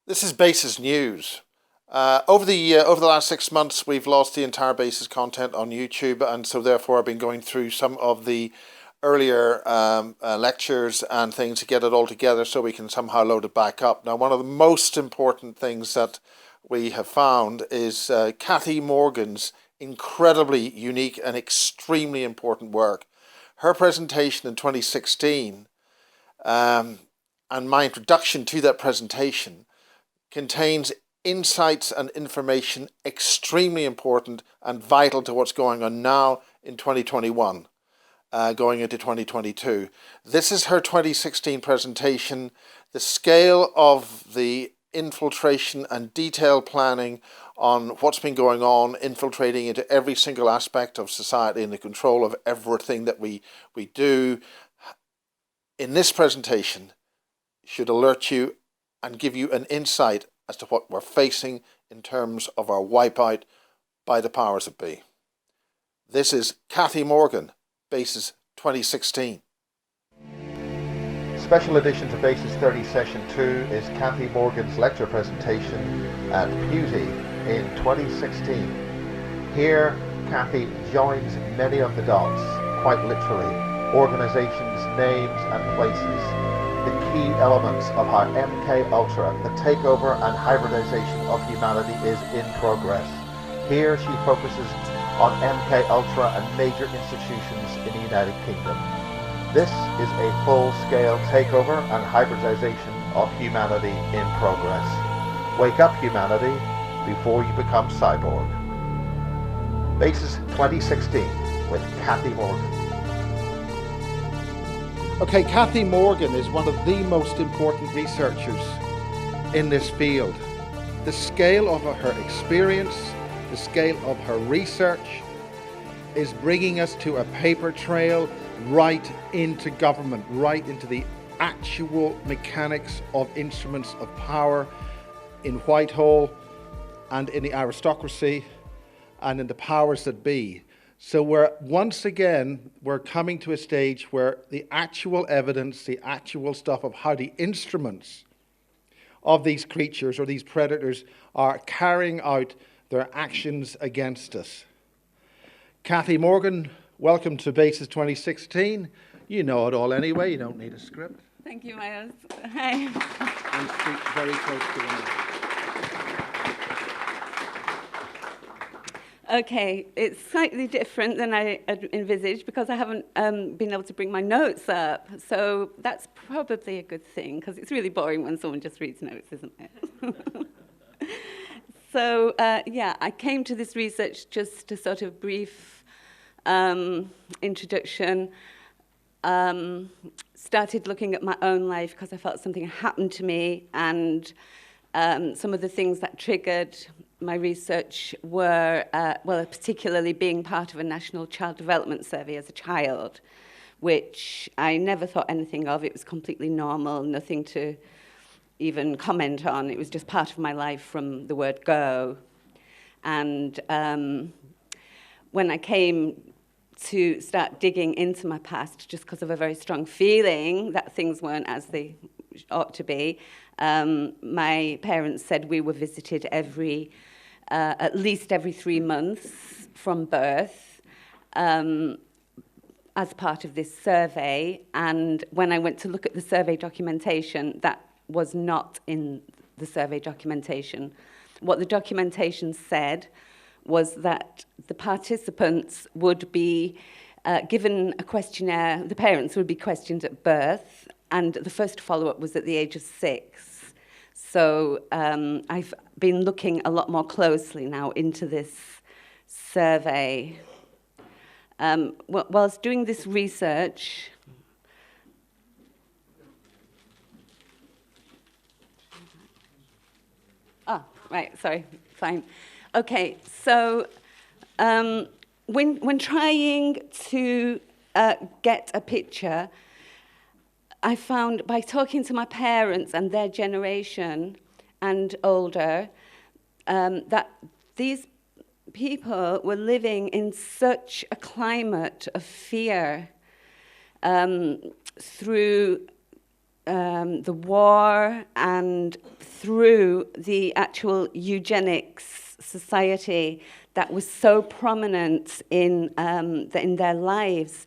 This is Basis News. Over the last 6 months, we've lost the entire Basis content on YouTube, and so therefore I've been going through some of the earlier lectures and things to get it all together so we can somehow load it back up. Now, one of the most important things that we have found is Cathi Morgan's incredibly unique and extremely important work. Her presentation in 2016 and my introduction to that presentation contains insights and information extremely important and vital to what's going on now in 2021, going into 2022. This is her 2016 presentation. The scale of the infiltration and detailed planning on what's been going on, infiltrating into every single aspect of society and the control of everything that we do in this presentation should alert you and give you an insight as to what we're facing in terms of our wipeout by the powers that be. This is Cathi Morgan, Basis 2016. Special edition to Basis 30 Session 2 is Cathi Morgan's lecture presentation at Pewsey in 2016. Here, Cathi joins many of the dots, quite literally, organizations, names and places. The key elements of how MKUltra, the takeover and hybridization of humanity, is in progress. Here she focuses on MKUltra and major institutions in the United Kingdom. This is a full-scale takeover and hybridization of humanity in progress. Wake up, humanity, before you become cyborg. Basis 2016 with Cathi Morgan. Okay, Cathi Morgan is one of the most important researchers in this field. The scale of her experience, the scale of her research is bringing us to a paper trail right into government, right into the actual mechanics of instruments of power in Whitehall and in the aristocracy and in the powers that be. So we're coming to a stage where the actual evidence, the actual stuff of how the instruments of these creatures or these predators are carrying out their actions against us. Cathi Morgan, welcome to Basis 2016. You know it all anyway, you don't need a script. Thank you, Myers. Hi. And speak very close to the mic. Okay, it's slightly different than I had envisaged because I haven't been able to bring my notes up. So that's probably a good thing because it's really boring when someone just reads notes, isn't it? So, I came to this research just a sort of brief introduction. Started looking at my own life because I felt something happened to me, and some of the things that triggered my research were, particularly being part of a national child development survey as a child, which I never thought anything of. It was completely normal, nothing to even comment on. It was just part of my life from the word go. And when I came to start digging into my past, just because of a very strong feeling that things weren't as they ought to be, my parents said we were visited at least every 3 months from birth as part of this survey. And when I went to look at the survey documentation, that was not in the survey documentation. What the documentation said was that the participants would be given a questionnaire, the parents would be questioned at birth, and the first follow-up was at the age of 6. So I've been looking a lot more closely now into this survey. Whilst doing this research, fine. Okay, so when trying to get a picture, I found by talking to my parents and their generation and older, that these people were living in such a climate of fear through the war and through the actual eugenics society that was so prominent in their lives.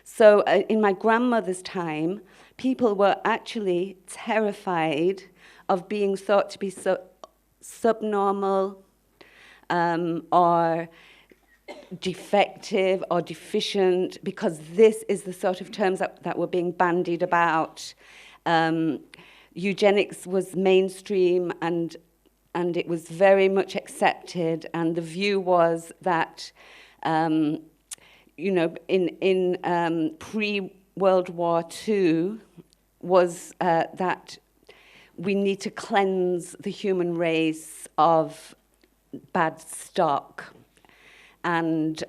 So in my grandmother's time, people were actually terrified of being thought to be subnormal or defective or deficient, because this is the sort of terms that were being bandied about. Eugenics was mainstream and it was very much accepted, and the view was that in pre-World War II was that we need to cleanse the human race of bad stock. And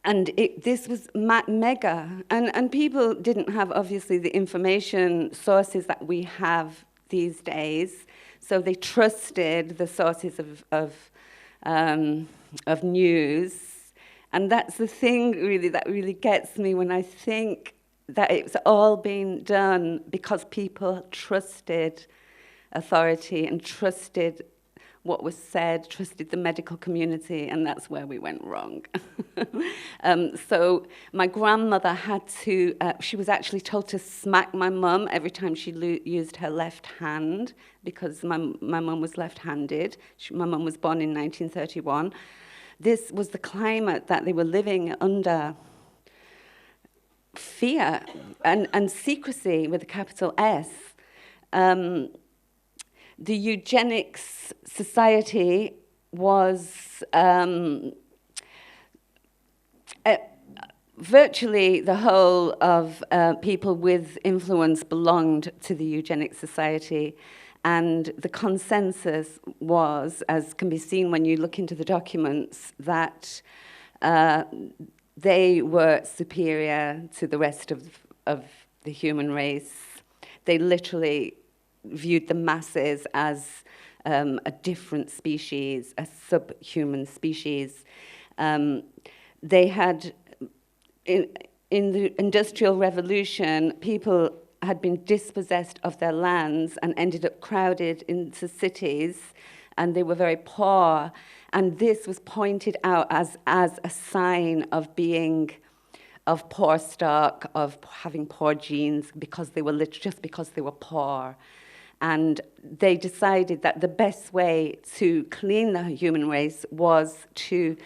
this was mega, and people didn't have obviously the information sources that we have these days, so they trusted the sources of news, and that's the thing really that really gets me when I think that it's all been done because people trusted authority and trusted what was said, trusted the medical community, and that's where we went wrong. So my grandmother had to, she was actually told to smack my mum every time she used her left hand, because my mum was left-handed. My mum was born in 1931. This was the climate that they were living under: fear and secrecy with a capital S. The eugenics society was virtually the whole of people with influence belonged to the eugenics society, and the consensus was, as can be seen when you look into the documents, that they were superior to the rest of the human race. They literally viewed the masses as a different species, a subhuman species. They had, in the Industrial Revolution, people had been dispossessed of their lands and ended up crowded into cities, and they were very poor. And this was pointed out as a sign of being of poor stock, of having poor genes, because they were just because they were poor. And they decided that the best way to clean the human race was to,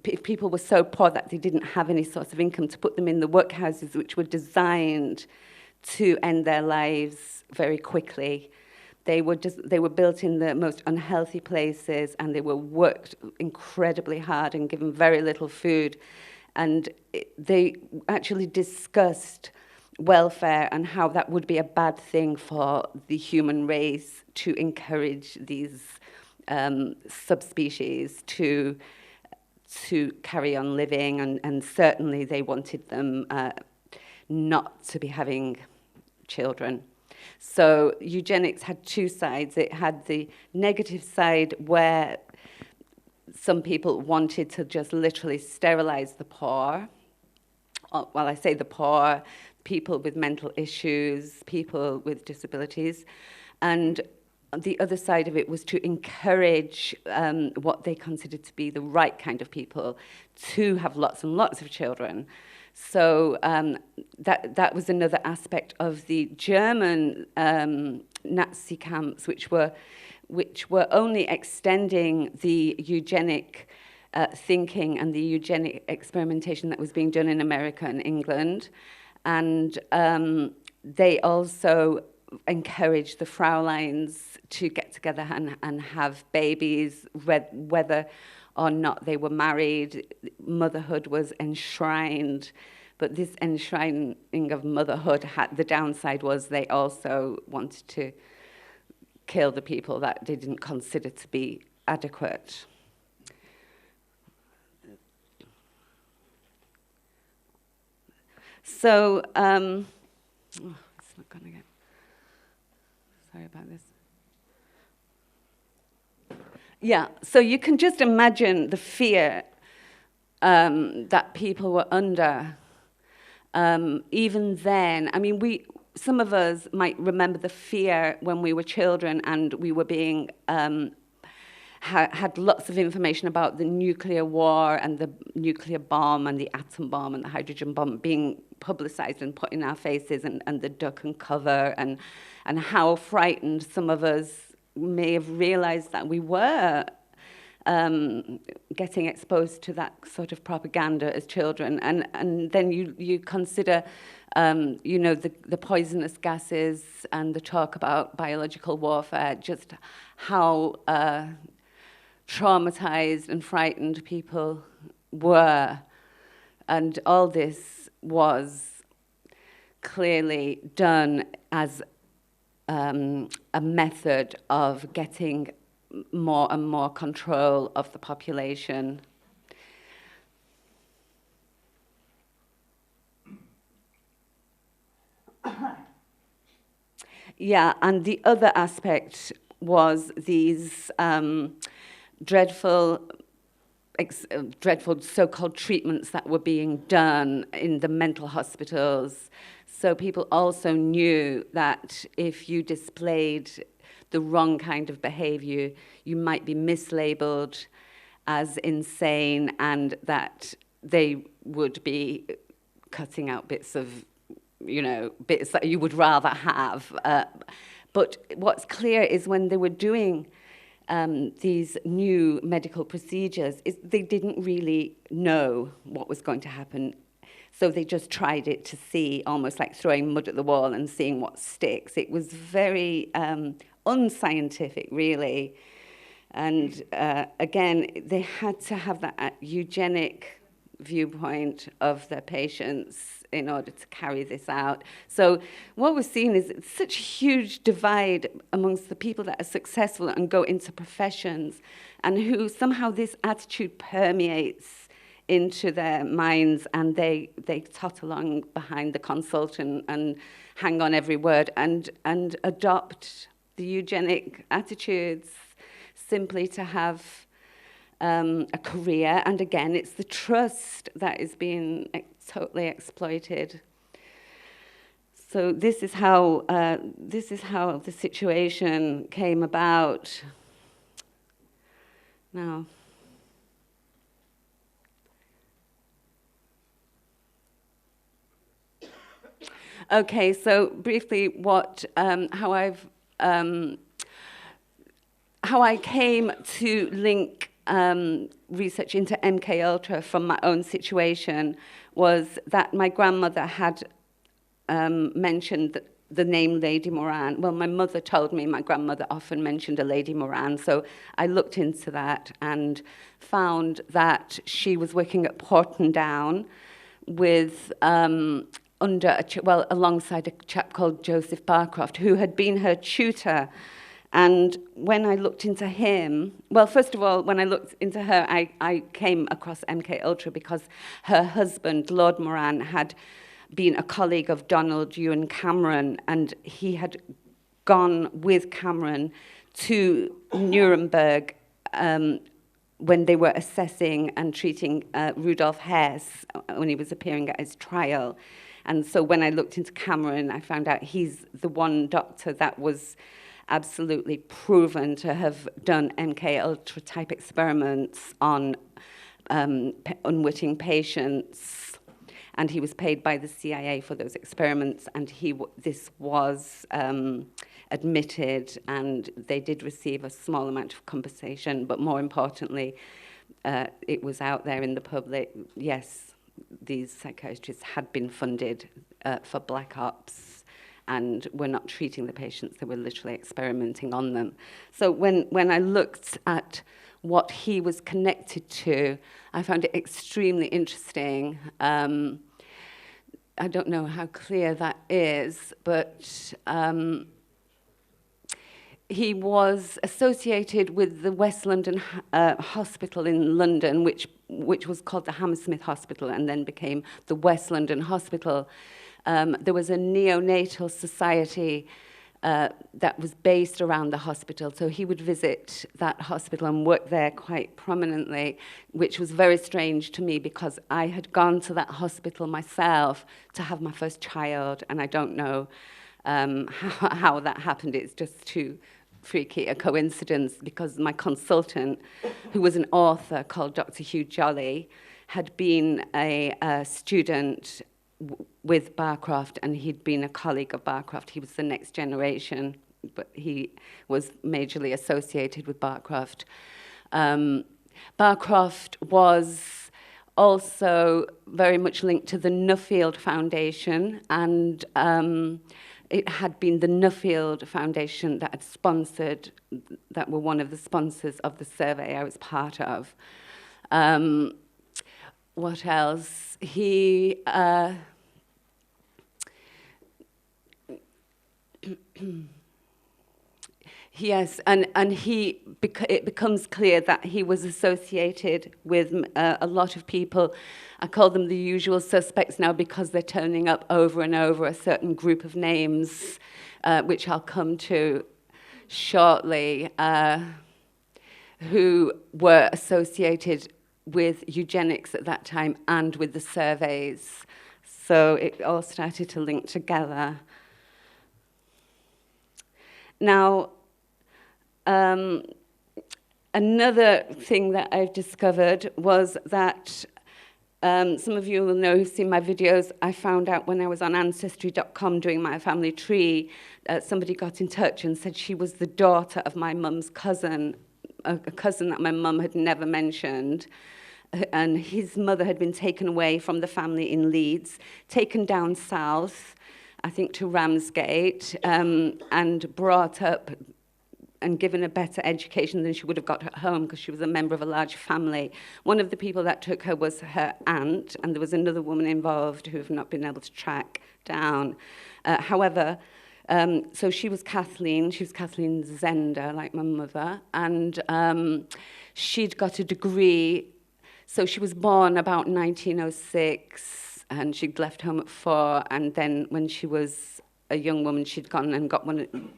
if people were so poor that they didn't have any source of income, to put them in the workhouses, which were designed to end their lives very quickly. They were built in the most unhealthy places, and they were worked incredibly hard and given very little food. And they actually discussed welfare and how that would be a bad thing for the human race to encourage these subspecies to carry on living, and certainly they wanted them not to be having children. So eugenics had two sides. It had the negative side where some people wanted to just literally sterilize the poor. Well, I say the poor, people with mental issues, people with disabilities. And the other side of it was to encourage what they considered to be the right kind of people to have lots and lots of children. So that was another aspect of the German Nazi camps, which were only extending the eugenic thinking and the eugenic experimentation that was being done in America and England. And they also encouraged the Frauleins to get together and have babies, whether or not they were married. Motherhood was enshrined, but this enshrining of motherhood the downside was they also wanted to kill the people that they didn't consider to be adequate. So, it's not going to get. Sorry about this. Yeah, so you can just imagine the fear that people were under. even then, I mean, some of us might remember the fear when we were children and we were being had lots of information about the nuclear war and the nuclear bomb and the atom bomb and the hydrogen bomb being publicized and put in our faces, and the duck and cover, and how frightened some of us may have realized that we were getting exposed to that sort of propaganda as children. And then you consider the poisonous gases and the talk about biological warfare, just how traumatized and frightened people were. And all this was clearly done as a method of getting more and more control of the population. Yeah, and the other aspect was these dreadful so-called treatments that were being done in the mental hospitals. So people also knew that if you displayed the wrong kind of behavior, you might be mislabeled as insane, and that they would be cutting out bits that you would rather have. But what's clear is when they were doing these new medical procedures, is they didn't really know what was going to happen. So they just tried it to see, almost like throwing mud at the wall and seeing what sticks. It was very unscientific, really. And again, they had to have that eugenic viewpoint of their patients in order to carry this out. So what we're seeing is such a huge divide amongst the people that are successful and go into professions, and who somehow this attitude permeates into their minds, and they tot along behind the consultant and hang on every word and adopt the eugenic attitudes simply to have a career. And again, it's the trust that is being totally exploited. So this is how the situation came about. Now, okay, so briefly, how I came to link research into MKUltra from my own situation was that my grandmother had mentioned the name Lady Moran. Well, my mother told me my grandmother often mentioned a Lady Moran, so I looked into that and found that she was working at Porton Down with alongside a chap called Joseph Barcroft, who had been her tutor. And when I looked into him, well, first of all, when I looked into her, I came across MKUltra because her husband, Lord Moran, had been a colleague of Donald Ewan Cameron, and he had gone with Cameron to Nuremberg when they were assessing and treating Rudolf Hess when he was appearing at his trial. And so when I looked into Cameron, I found out he's the one doctor that was absolutely proven to have done MKUltra type experiments on unwitting patients, and he was paid by the CIA for those experiments, and this was admitted, and they did receive a small amount of compensation, but more importantly, it was out there in the public. Yes, these psychiatrists had been funded for black ops, and were not treating the patients, they were literally experimenting on them. So when I looked at what he was connected to, I found it extremely interesting. I don't know how clear that is, but he was associated with the West London Hospital in London, which was called the Hammersmith Hospital and then became the West London Hospital. There was a neonatal society that was based around the hospital. So he would visit that hospital and work there quite prominently, which was very strange to me because I had gone to that hospital myself to have my first child, and I don't know how that happened. It's just too freaky a coincidence, because my consultant, who was an author called Dr. Hugh Jolly, had been a student with Barcroft, and he'd been a colleague of Barcroft. He was the next generation, but he was majorly associated with Barcroft. Barcroft was also very much linked to the Nuffield Foundation, and it had been the Nuffield Foundation that had sponsored, that were one of the sponsors of the survey I was part of. What else? Yes, and it becomes clear that he was associated with a lot of people. I call them the usual suspects now because they're turning up over and over, a certain group of names, which I'll come to shortly, who were associated with eugenics at that time and with the surveys. So it all started to link together. Now, another thing that I've discovered was that some of you will know who've seen my videos. I found out when I was on Ancestry.com doing my family tree, somebody got in touch and said she was the daughter of my mum's cousin, a cousin that my mum had never mentioned. And his mother had been taken away from the family in Leeds, taken down south, I think to Ramsgate, and brought up and given a better education than she would have got at home because she was a member of a large family. One of the people that took her was her aunt, and there was another woman involved who have not been able to track down. However, so she was Kathleen Zender, like my mother, and she'd got a degree. So she was born about 1906, and she'd left home at 4, and then when she was a young woman, she'd gone and got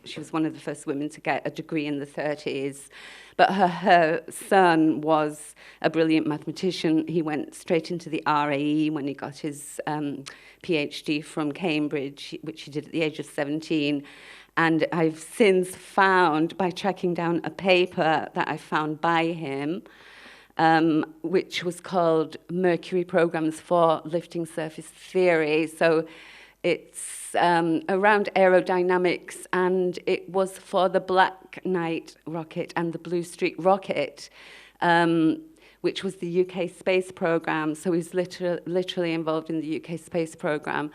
she was one of the first women to get a degree in the 30s. But her son was a brilliant mathematician. He went straight into the RAE when he got his PhD from Cambridge, which he did at the age of 17. And I've since found, by tracking down a paper that I found by him, which was called Mercury Programs for Lifting Surface Theory. So it's around aerodynamics, and it was for the Black Knight rocket and the Blue Streak rocket, which was the UK space program. So he's literally involved in the UK space program.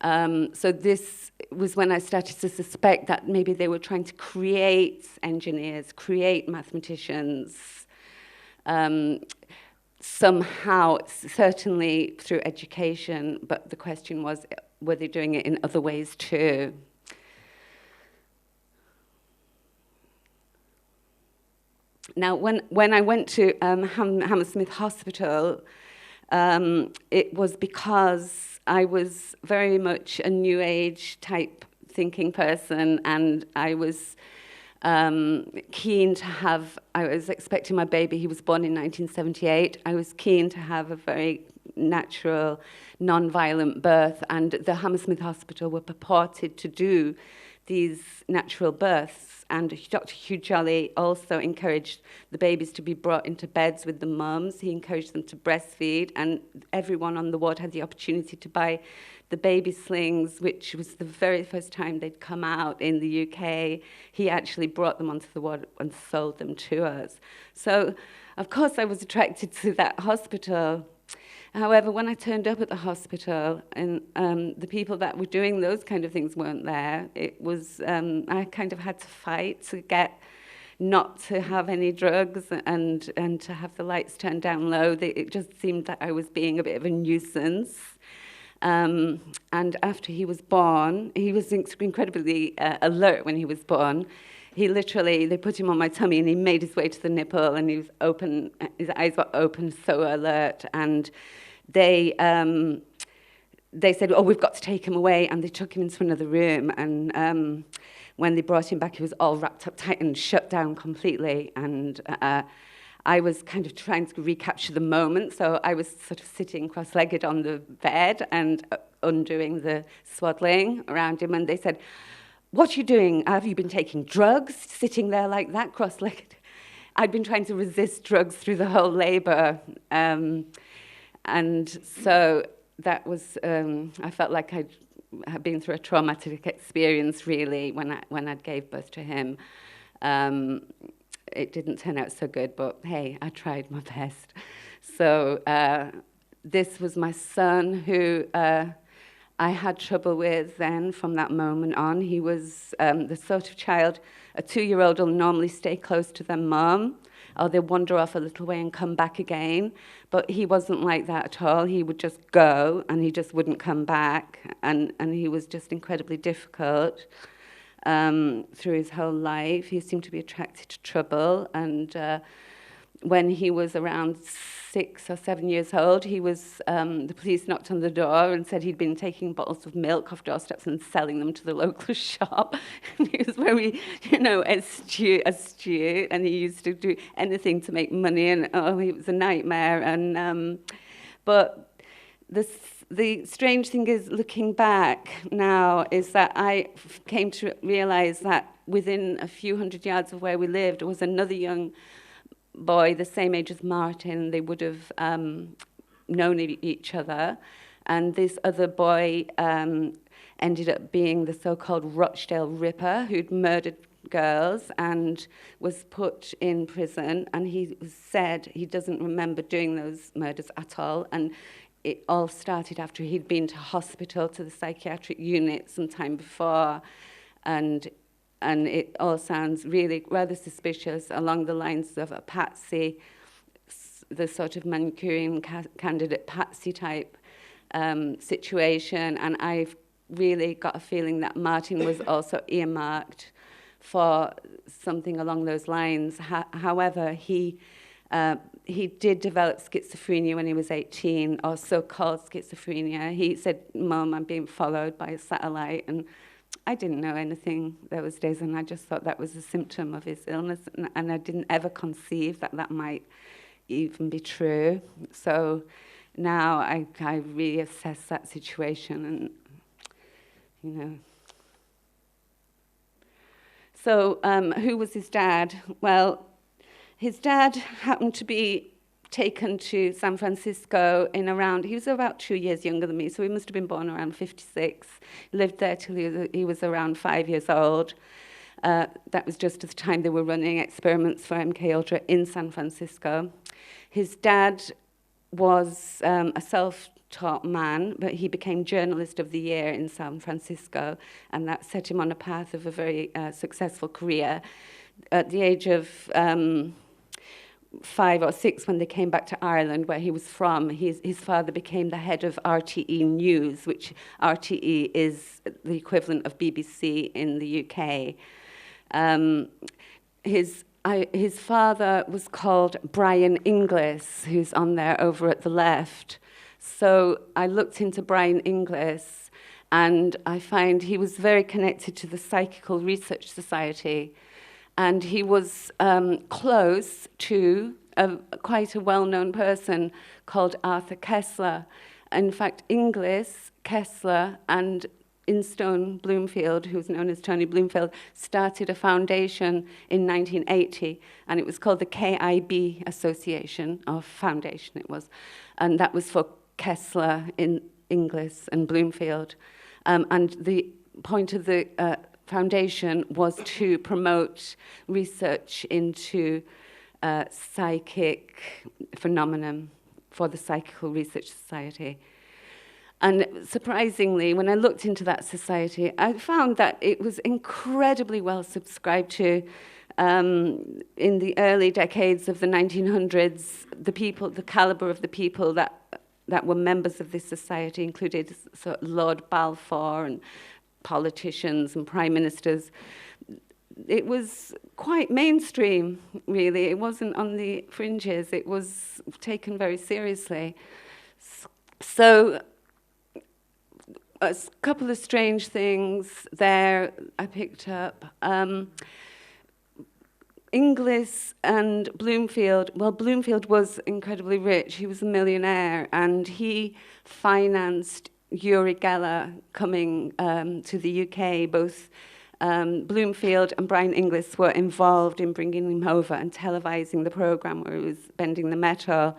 So this was when I started to suspect that maybe they were trying to create engineers, create mathematicians, somehow, certainly through education, but the question was, were they doing it in other ways too? Now, when I went to Hammersmith Hospital, it was because I was very much a New Age type thinking person, and I was keen to have, I was expecting my baby, he was born in 1978, I was keen to have a very natural, non-violent birth, and the Hammersmith Hospital were purported to do these natural births, and Dr. Hugh Jolly also encouraged the babies to be brought into beds with the mums. He encouraged them to breastfeed, and everyone on the ward had the opportunity to buy the baby slings, which was the very first time they'd come out in the UK. He actually brought them onto the ward and sold them to us. So, of course, I was attracted to that hospital. However, when I turned up at the hospital and the people that were doing those kind of things weren't there, it was, I kind of had to fight to get not to have any drugs and to have the lights turned down low. It just seemed that I was being a bit of a nuisance. And after he was born, he was incredibly alert when he was born. He literally, they put him on my tummy and he made his way to the nipple, and he was open, his eyes were open, so alert. And they they said, oh, we've got to take him away, and they took him into another room, and when they brought him back, he was all wrapped up tight and shut down completely, and I was kind of trying to recapture the moment, so I was sort of sitting cross-legged on the bed and undoing the swaddling around him, and they said, what are you doing? Have you been taking drugs, sitting there like that, cross-legged? I'd been trying to resist drugs through the whole labour, and so that was, I felt like I had been through a traumatic experience, really, when I gave birth to him. It didn't turn out so good, but hey, I tried my best. So this was my son, who I had trouble with then from that moment on. He was the sort of child, a 2-year-old will normally stay close to their mum, or they wander off a little way and come back again. But he wasn't like that at all. He would just go, and he just wouldn't come back. And he was just incredibly difficult through his whole life. He seemed to be attracted to trouble. And when he was around 6 or 7 years old, he was the police knocked on the door and said he'd been taking bottles of milk off doorsteps and selling them to the local shop. And he was very, astute, and he used to do anything to make money, and it was a nightmare. And but the strange thing is, looking back now, is that I came to realise that within a few hundred yards of where we lived was another young boy, the same age as Martin. They would have known each other. And this other boy ended up being the so-called Rochdale Ripper, who'd murdered girls and was put in prison. And he said he doesn't remember doing those murders at all. And it all started after he'd been to hospital, to the psychiatric unit some time before. And it all sounds really rather suspicious, along the lines of a patsy, the sort of Manchurian candidate patsy type situation. And I've really got a feeling that Martin was also earmarked for something along those lines. However, he did develop schizophrenia when he was 18, or so-called schizophrenia. He said, Mum, I'm being followed by a satellite, and I didn't know anything those days, and I just thought that was a symptom of his illness, and I didn't ever conceive that that might even be true. So now I reassess that situation, and, So who was his dad? Well, his dad happened to be taken to San Francisco he was about 2 years younger than me, so he must have been born around 56. He lived there till he was around 5 years old. That was just at the time they were running experiments for MKUltra in San Francisco. His dad was a self-taught man, but he became Journalist of the Year in San Francisco, and that set him on a path of a very successful career. At the age of 5 or 6, when they came back to Ireland, where he was from, his father became the head of RTE News, which RTE is the equivalent of BBC in the UK. His father was called Brian Inglis, who's on there over at the left. So I looked into Brian Inglis, and I find he was very connected to the Psychical Research Society. And he was close to quite a well-known person called Arthur Koestler. In fact, Inglis, Koestler, and Instone Bloomfield, who's known as Tony Bloomfield, started a foundation in 1980, and it was called the KIB Association, or Foundation it was, and that was for Koestler, Inglis, and Bloomfield. And the point of the foundation was to promote research into psychic phenomenon for the Psychical Research Society. And surprisingly, when I looked into that society, I found that it was incredibly well subscribed to. In the early decades of the 1900s, the caliber of the people that were members of this society included Lord Balfour and politicians and prime ministers. It was quite mainstream, really. It wasn't on the fringes. It was taken very seriously. So a couple of strange things there I picked up. Inglis and Bloomfield, well, Bloomfield was incredibly rich. He was a millionaire, and he financed Uri Geller coming to the UK. Both Bloomfield and Brian Inglis were involved in bringing him over and televising the programme where he was bending the metal.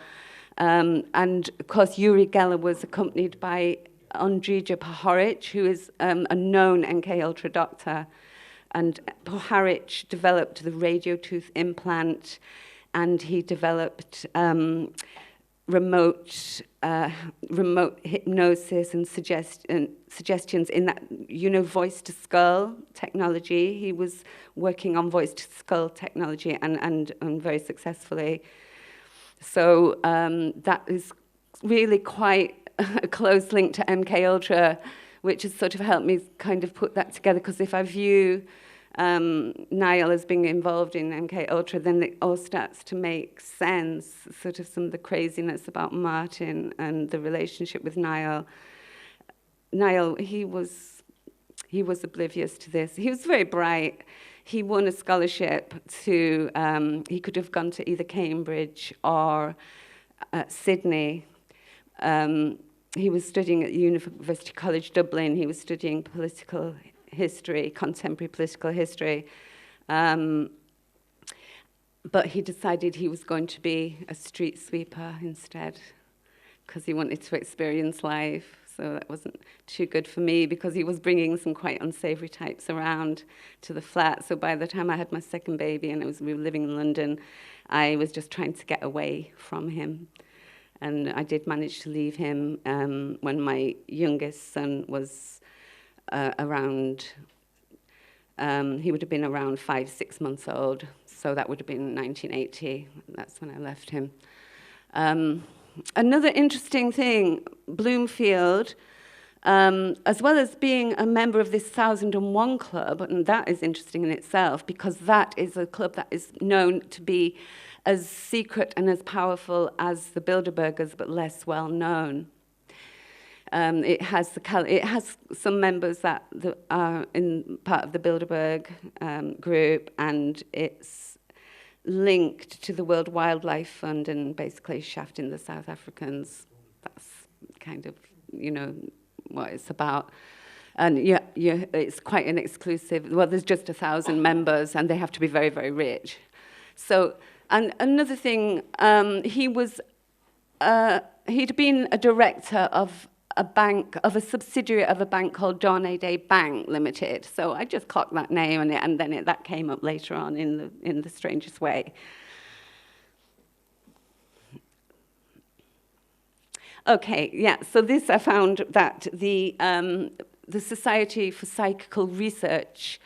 And, of course, Uri Geller was accompanied by Ondrija Pohoric, who is a known MKUltra doctor. And Poharic developed the radiotooth implant, and he developed remote hypnosis and suggestions in that, voice-to-skull technology. He was working on voice-to-skull technology and very successfully. So that is really quite a close link to MKUltra, which has sort of helped me kind of put that together, because if I view Niall as being involved in MKUltra, then it all starts to make sense, sort of some of the craziness about Martin and the relationship with Niall. Niall, he was oblivious to this. He was very bright. He won a scholarship to, he could have gone to either Cambridge or Sydney. He was studying at University College Dublin. He was studying political history, contemporary political history. But he decided he was going to be a street sweeper instead, because he wanted to experience life. So that wasn't too good for me, because he was bringing some quite unsavory types around to the flat. So by the time I had my second baby and we were living in London, I was just trying to get away from him. And I did manage to leave him when my youngest son was around, he would have been around 5-6 months old. So that would have been 1980. That's when I left him. Another interesting thing, Bloomfield, as well as being a member of this 1001 Club, and that is interesting in itself, because that is a club that is known to be as secret and as powerful as the Bilderbergers, but less well known. It has some members that are in part of the Bilderberg group, and it's linked to the World Wildlife Fund and basically shafting the South Africans. That's kind of, what it's about. And it's quite an exclusive. Well, there's just 1,000 members, and they have to be very, very rich. So. And another thing, he'd been a director of a bank, of a subsidiary of a bank called Dawn A-Day Bank Limited. So I just clocked that name, and then that came up later on in the strangest way. Okay, yeah. So this I found that the Society for Psychical Research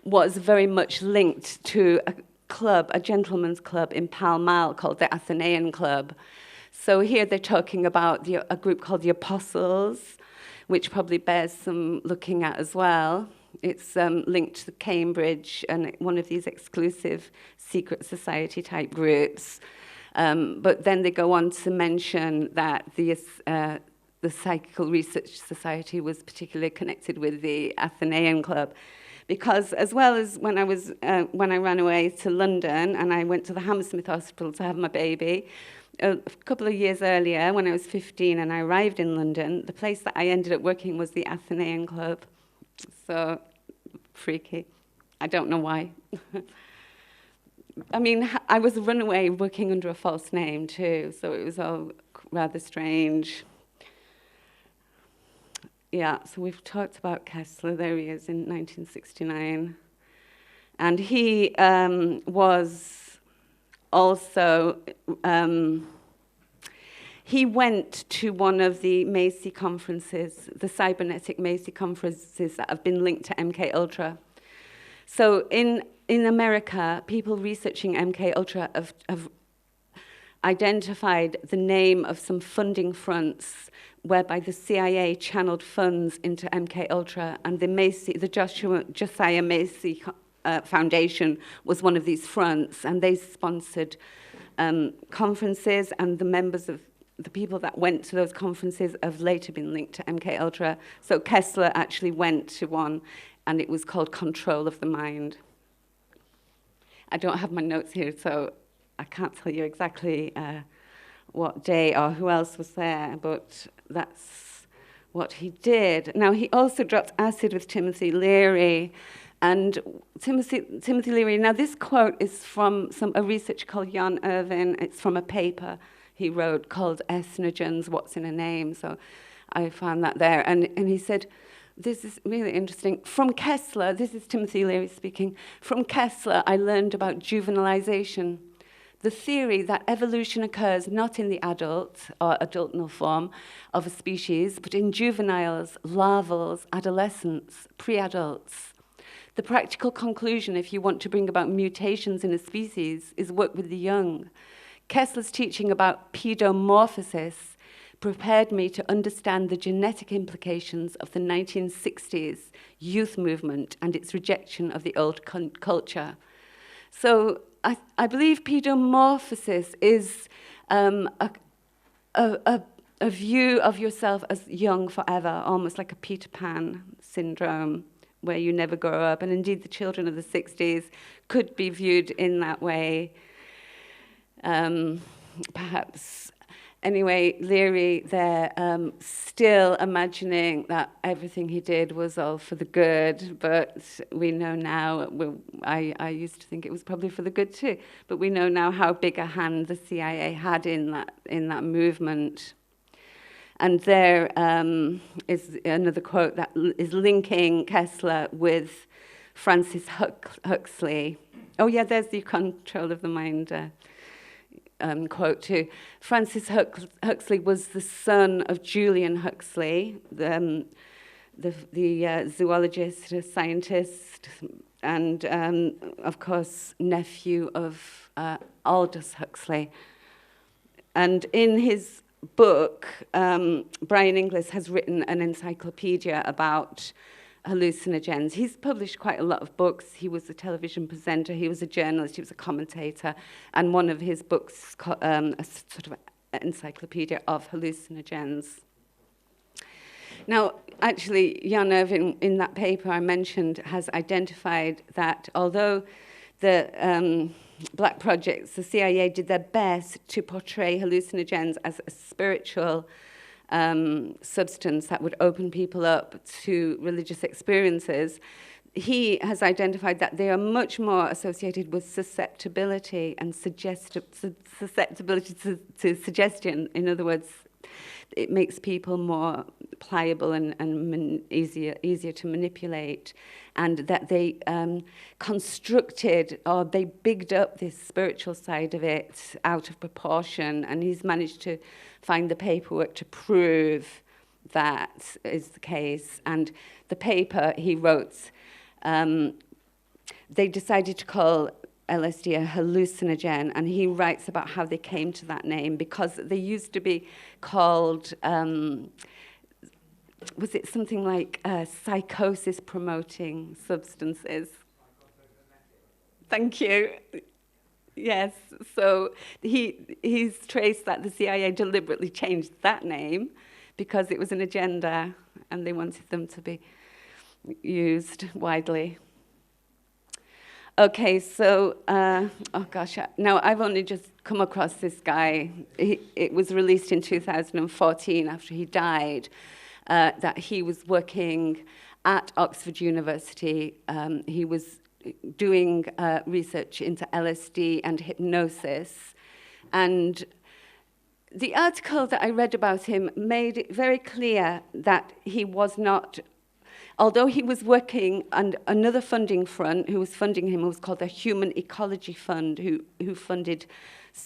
was very much linked to a gentleman's club in Pall Mall called the Athenaeum Club. So here they're talking about a group called the Apostles, which probably bears some looking at as well. It's linked to Cambridge and one of these exclusive secret society type groups. But then they go on to mention that the Psychical Research Society was particularly connected with the Athenaeum Club. Because as well as when I ran away to London and I went to the Hammersmith Hospital to have my baby, a couple of years earlier, when I was 15 and I arrived in London, the place that I ended up working was the Athenaeum Club. So, freaky. I don't know why. I mean, I was a runaway working under a false name too, so it was all rather strange. Yeah, so we've talked about Kessler. There he is in 1969. And he was also, he went to one of the Macy conferences, the cybernetic Macy conferences that have been linked to MKUltra. So in America, people researching MKUltra have identified the name of some funding fronts whereby the CIA channeled funds into MKUltra, and the Josiah Macy Foundation was one of these fronts, and they sponsored conferences, and the members of the people that went to those conferences have later been linked to MKUltra. So Kessler actually went to one, and it was called Control of the Mind. I don't have my notes here, so I can't tell you exactly what day or who else was there, but that's what he did. Now, he also dropped acid with Timothy Leary, and Timothy Leary, now this quote is from a researcher called Jan Irvin. It's from a paper he wrote called Ethnogens, What's in a Name? So I found that there. And he said, this is really interesting. From Kessler, this is Timothy Leary speaking, from Kessler I learned about juvenilization, the theory that evolution occurs not in the adult or adultinal form of a species, but in juveniles, larvals, adolescents, pre-adults. The practical conclusion, if you want to bring about mutations in a species, is work with the young. Kessler's teaching about pedomorphosis prepared me to understand the genetic implications of the 1960s youth movement and its rejection of the old culture. So I believe pedomorphosis is a view of yourself as young forever, almost like a Peter Pan syndrome, where you never grow up. And indeed, the children of the 60s could be viewed in that way. Perhaps, anyway, Leary, they're still imagining that everything he did was all for the good, but we know now, I used to think it was probably for the good too, but we know now how big a hand the CIA had in that movement. And there is another quote that is linking Kessler with Francis Huxley. Oh yeah, there's the Control of the Mind quote too. Francis Huxley was the son of Julian Huxley, the zoologist, a scientist, and of course nephew of Aldous Huxley. And in his book, Brian Inglis has written an encyclopedia about hallucinogens. He's published quite a lot of books. He was a television presenter, he was a journalist, he was a commentator, and one of his books, a sort of encyclopedia of hallucinogens. Now, actually, Jan Irvin, in that paper I mentioned, has identified that although the Black projects, the CIA did their best to portray hallucinogens as a spiritual substance that would open people up to religious experiences, he has identified that they are much more associated with susceptibility and susceptibility to suggestion. In other words, it makes people more pliable and easier to manipulate, and that they constructed or they bigged up this spiritual side of it out of proportion, and he's managed to find the paperwork to prove that is the case. And the paper he wrote, they decided to call LSD a hallucinogen, and he writes about how they came to that name, because they used to be called, was it something like psychosis-promoting substances? Thank you. Yes, so he's traced that the CIA deliberately changed that name because it was an agenda and they wanted them to be used widely. Okay, so, oh gosh, now I've only just come across this guy. It was released in 2014 after he died, that he was working at Oxford University. He was doing research into LSD and hypnosis. And the article that I read about him made it very clear that he was not, although he was working on another funding front, who was funding him was called the Human Ecology Fund, who funded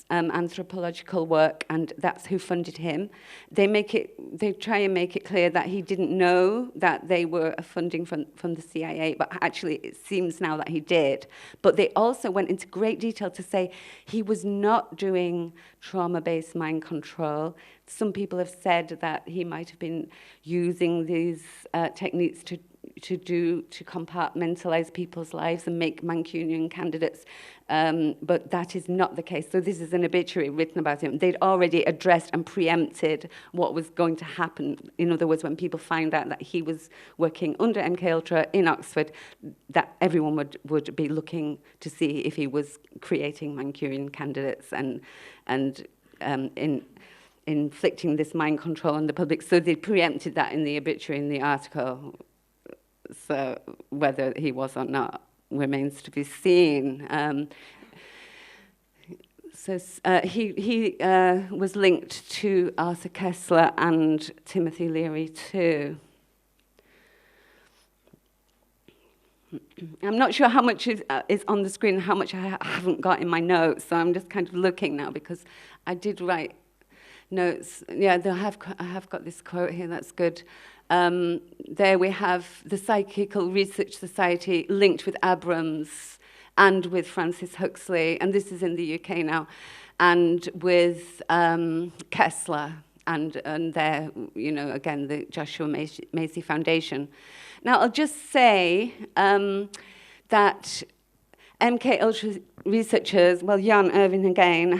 anthropological work, and that's who funded him. They try and make it clear that he didn't know that they were a funding from the CIA, but actually it seems now that he did. But they also went into great detail to say he was not doing trauma-based mind control. Some people have said that he might have been using these techniques to compartmentalize people's lives and make Mancunian candidates, but that is not the case. So this is an obituary written about him. They'd already addressed and preempted what was going to happen. In other words, when people found out that he was working under MKUltra in Oxford, that everyone would be looking to see if he was creating Mancunian candidates and inflicting this mind control on the public. So they preempted that in the obituary in the article. So whether he was or not remains to be seen. He was linked to Arthur Koestler and Timothy Leary too. I'm not sure how much is on the screen, how much I haven't got in my notes, so I'm just kind of looking now because I did write notes. Yeah, I have got this quote here, that's good. There we have the Psychical Research Society linked with Abrams and with Francis Huxley, and this is in the UK now, and with Koestler and their, again, the Joshua Macy Foundation. Now, I'll just say that MKUltra researchers, well, Jan Irvin again,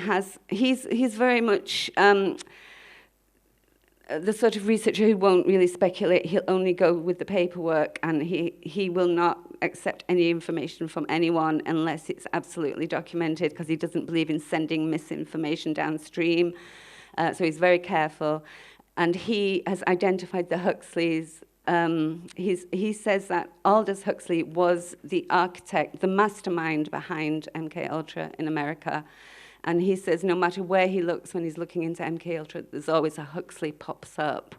he's very much the sort of researcher who won't really speculate. He'll only go with the paperwork, and he will not accept any information from anyone unless it's absolutely documented, because he doesn't believe in sending misinformation downstream. So he's very careful. And he has identified the Huxleys. He says that Aldous Huxley was the architect, the mastermind behind MKUltra in America. And he says no matter where he looks when he's looking into MKUltra, there's always a Huxley pops up.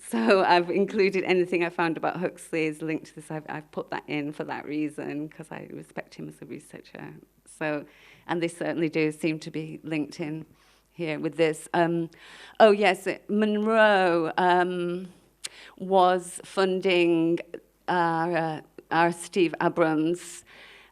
So I've included anything I found about Huxley is linked to this. I've put that in for that reason, because I respect him as a researcher. So, and they certainly do seem to be linked in here with this. Oh yes, Monroe was funding our Steve Abrams.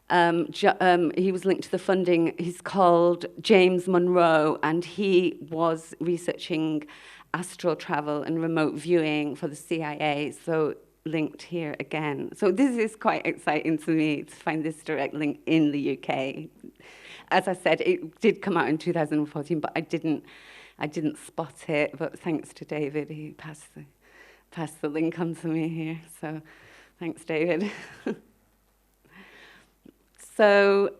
He was linked to the funding. He's called James Monroe, and he was researching astral travel and remote viewing for the CIA, so linked here again. So this is quite exciting to me to find this direct link in the UK. As I said, it did come out in 2014, but I didn't spot it. But thanks to David, he passed the link on to me here. So thanks, David. So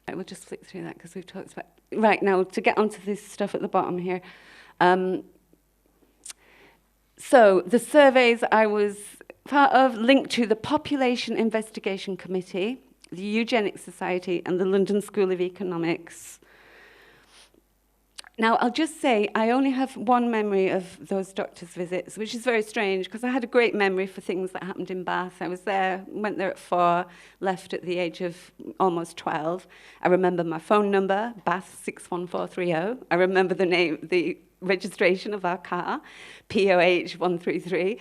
I will just flick through that because we've talked about... Right, now, to get onto this stuff at the bottom here. So the surveys I was part of linked to the Population Investigation Committee, the Eugenics Society, and the London School of Economics. Now, I'll just say I only have one memory of those doctor's visits, which is very strange, because I had a great memory for things that happened in Bath. I was there, went there at 4, left at the age of almost 12. I remember my phone number, Bath 61430. I remember the name, the registration of our car, POH 133,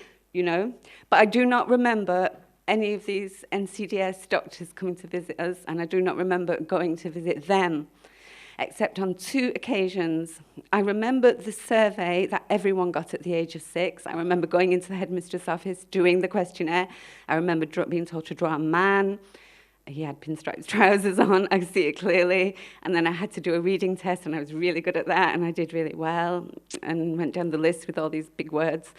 But I do not remember any of these NCDS doctors coming to visit us, and I do not remember going to visit them, except on 2 occasions. I remember the survey that everyone got at the age of 6. I remember going into the headmistress' office, doing the questionnaire. I remember being told to draw a man. He had pinstriped trousers on, I see it clearly. And then I had to do a reading test, and I was really good at that, and I did really well, and went down the list with all these big words.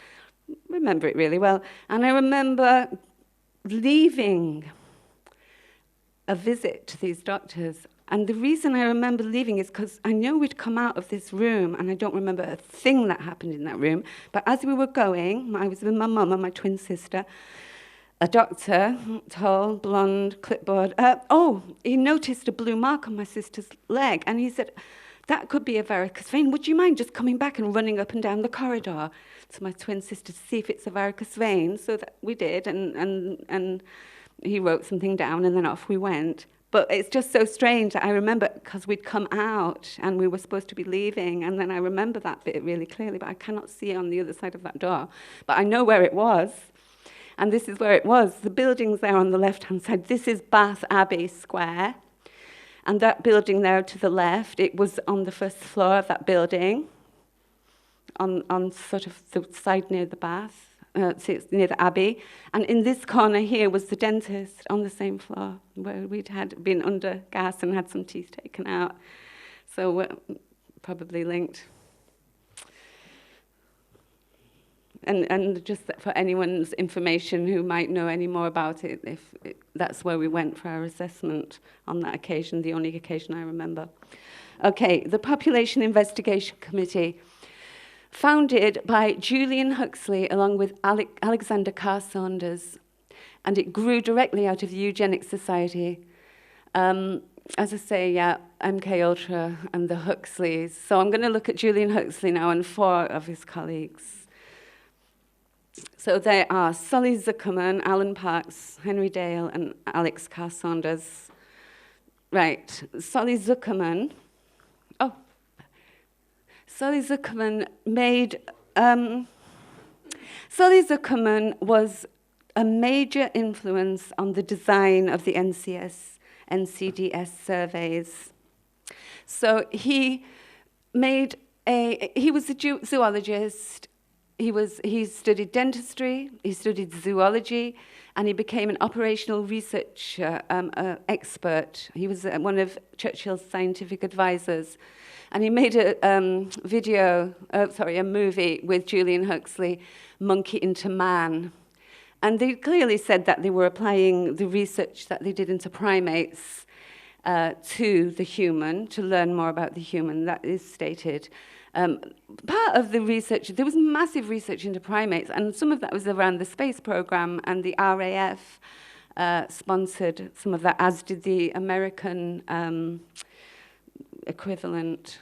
Remember it really well. And I remember leaving a visit to these doctors. And the reason I remember leaving is because I know we'd come out of this room, and I don't remember a thing that happened in that room. But as we were going, I was with my mum and my twin sister, a doctor, tall, blonde, clipboard. He noticed a blue mark on my sister's leg, and he said, that could be a varicose vein. Would you mind just coming back and running up and down the corridor to my twin sister to see if it's a varicose vein? So that we did, and he wrote something down, and then off we went. But it's just so strange. I remember because we'd come out and we were supposed to be leaving, and then I remember that bit really clearly, but I cannot see it on the other side of that door. But I know where it was, and this is where it was. The building's there on the left-hand side. This is Bath Abbey Square, and that building there to the left, it was on the first floor of that building, on sort of the side near the bath. it's near the Abbey. And in this corner here was the dentist on the same floor where we'd been under gas and had some teeth taken out. So we're probably linked. And just for anyone's information who might know any more about it, that's where we went for our assessment on that occasion, the only occasion I remember. Okay, the Population Investigation Committee, founded by Julian Huxley along with Alexander Carr Saunders, and it grew directly out of the Eugenics Society. As I say, yeah, MKUltra and the Huxleys. So I'm going to look at Julian Huxley now and 4 of his colleagues. So they are Solly Zuckerman, Alan Parks, Henry Dale, and Alex Carr Saunders. Right, Solly Zuckerman. Oh, Solly Zuckerman made. Solly Zuckerman was a major influence on the design of the NCDS surveys. So he was a zoologist. He studied dentistry, he studied zoology, and he became an operational research expert. He was one of Churchill's scientific advisors. And he made a movie with Julian Huxley, Monkey into Man. And they clearly said that they were applying the research that they did into primates to the human, to learn more about the human. That is stated. Part of the research, there was massive research into primates, and some of that was around the space program, and the RAF sponsored some of that, as did the American equivalent.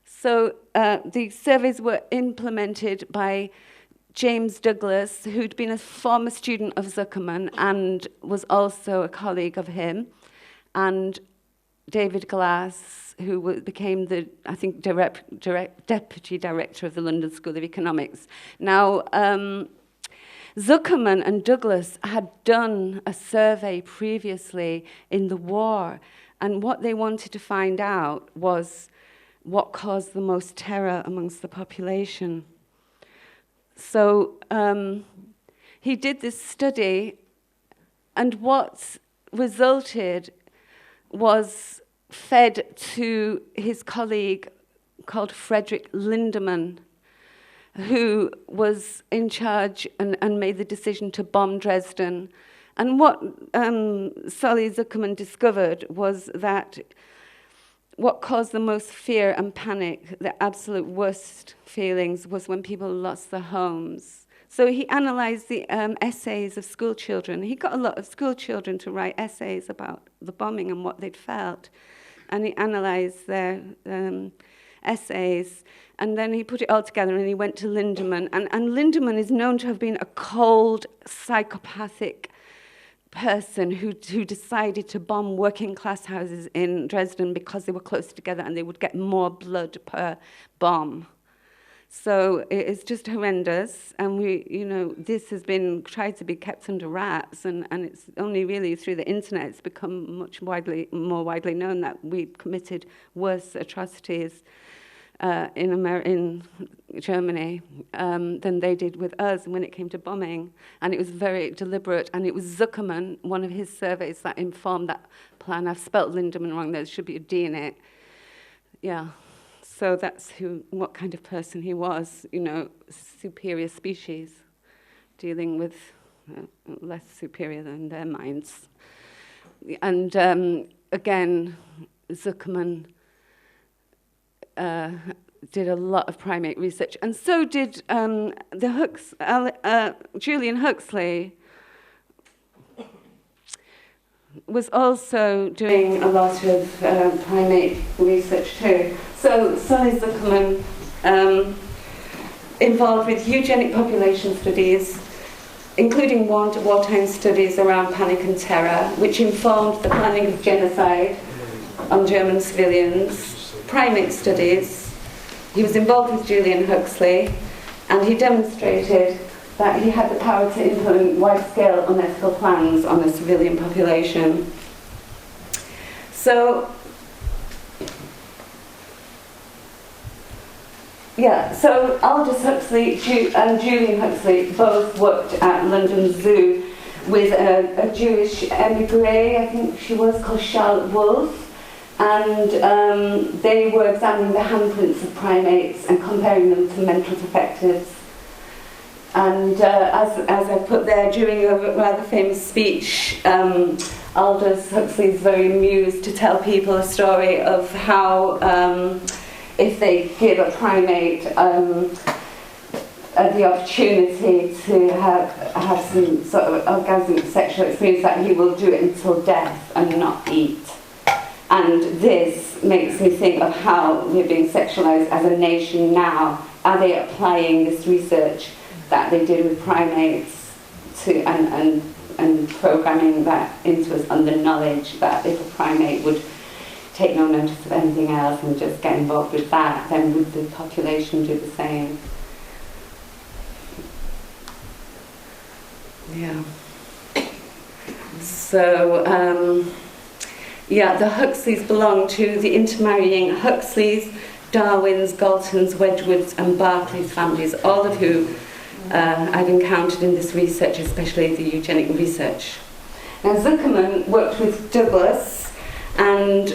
So the surveys were implemented by James Douglas, who'd been a former student of Zuckerman and was also a colleague of him, and David Glass, who became the, I think, deputy director of the London School of Economics. Now, Zuckerman and Douglas had done a survey previously in the war, and what they wanted to find out was what caused the most terror amongst the population. So he did this study, and what resulted was fed to his colleague called Frederick Lindemann, who was in charge and made the decision to bomb Dresden. And what Solly Zuckerman discovered was that what caused the most fear and panic, the absolute worst feelings, was when people lost their homes. So he analysed the essays of school children. He got a lot of school children to write essays about the bombing and what they'd felt. And he analysed their essays. And then he put it all together and he went to Lindemann. And Lindemann is known to have been a cold, psychopathic person who decided to bomb working class houses in Dresden because they were close together and they would get more blood per bomb. So it's just horrendous, and this has been tried to be kept under wraps, and it's only really through the internet it's become much more widely known that we committed worse atrocities in Germany than they did with us when it came to bombing, and it was very deliberate. And it was Zuckerman, one of his surveys, that informed that plan. I've spelt Lindemann wrong. There should be a D in it. Yeah. So that's what kind of person he was, superior species, dealing with less superior than their minds. And again, Zuckerman did a lot of primate research, and so did Julian Huxley. Was also doing a lot of primate research too. So Solly Zuckerman involved with eugenic population studies, including wartime studies around panic and terror, which informed the planning of genocide on German civilians, primate studies. He was involved with Julian Huxley, and he demonstrated that he had the power to implement wide-scale unethical plans on the civilian population. So Yeah, so Aldous Huxley and Julian Huxley both worked at London Zoo with a Jewish emigre, I think she was, called Charlotte Wolfe, and they were examining the handprints of primates and comparing them to mental defectives. And as I put there, during a rather famous speech, Aldous Huxley is very amused to tell people a story of how if they give a primate the opportunity to have some sort of orgasmic sexual experience, that he will do it until death and not eat. And this makes me think of how we're being sexualized as a nation now. Are they applying this research that they did with primates to and programming that into us under knowledge that if a primate would take no notice of anything else and just get involved with that, then would the population do the same? Yeah. So, yeah, the Huxleys belong to the intermarrying Huxleys, Darwins, Galtons, Wedgwoods and Berkeley's families, all of who I've encountered in this research, especially the eugenic research. Now, Zuckerman worked with Douglas, and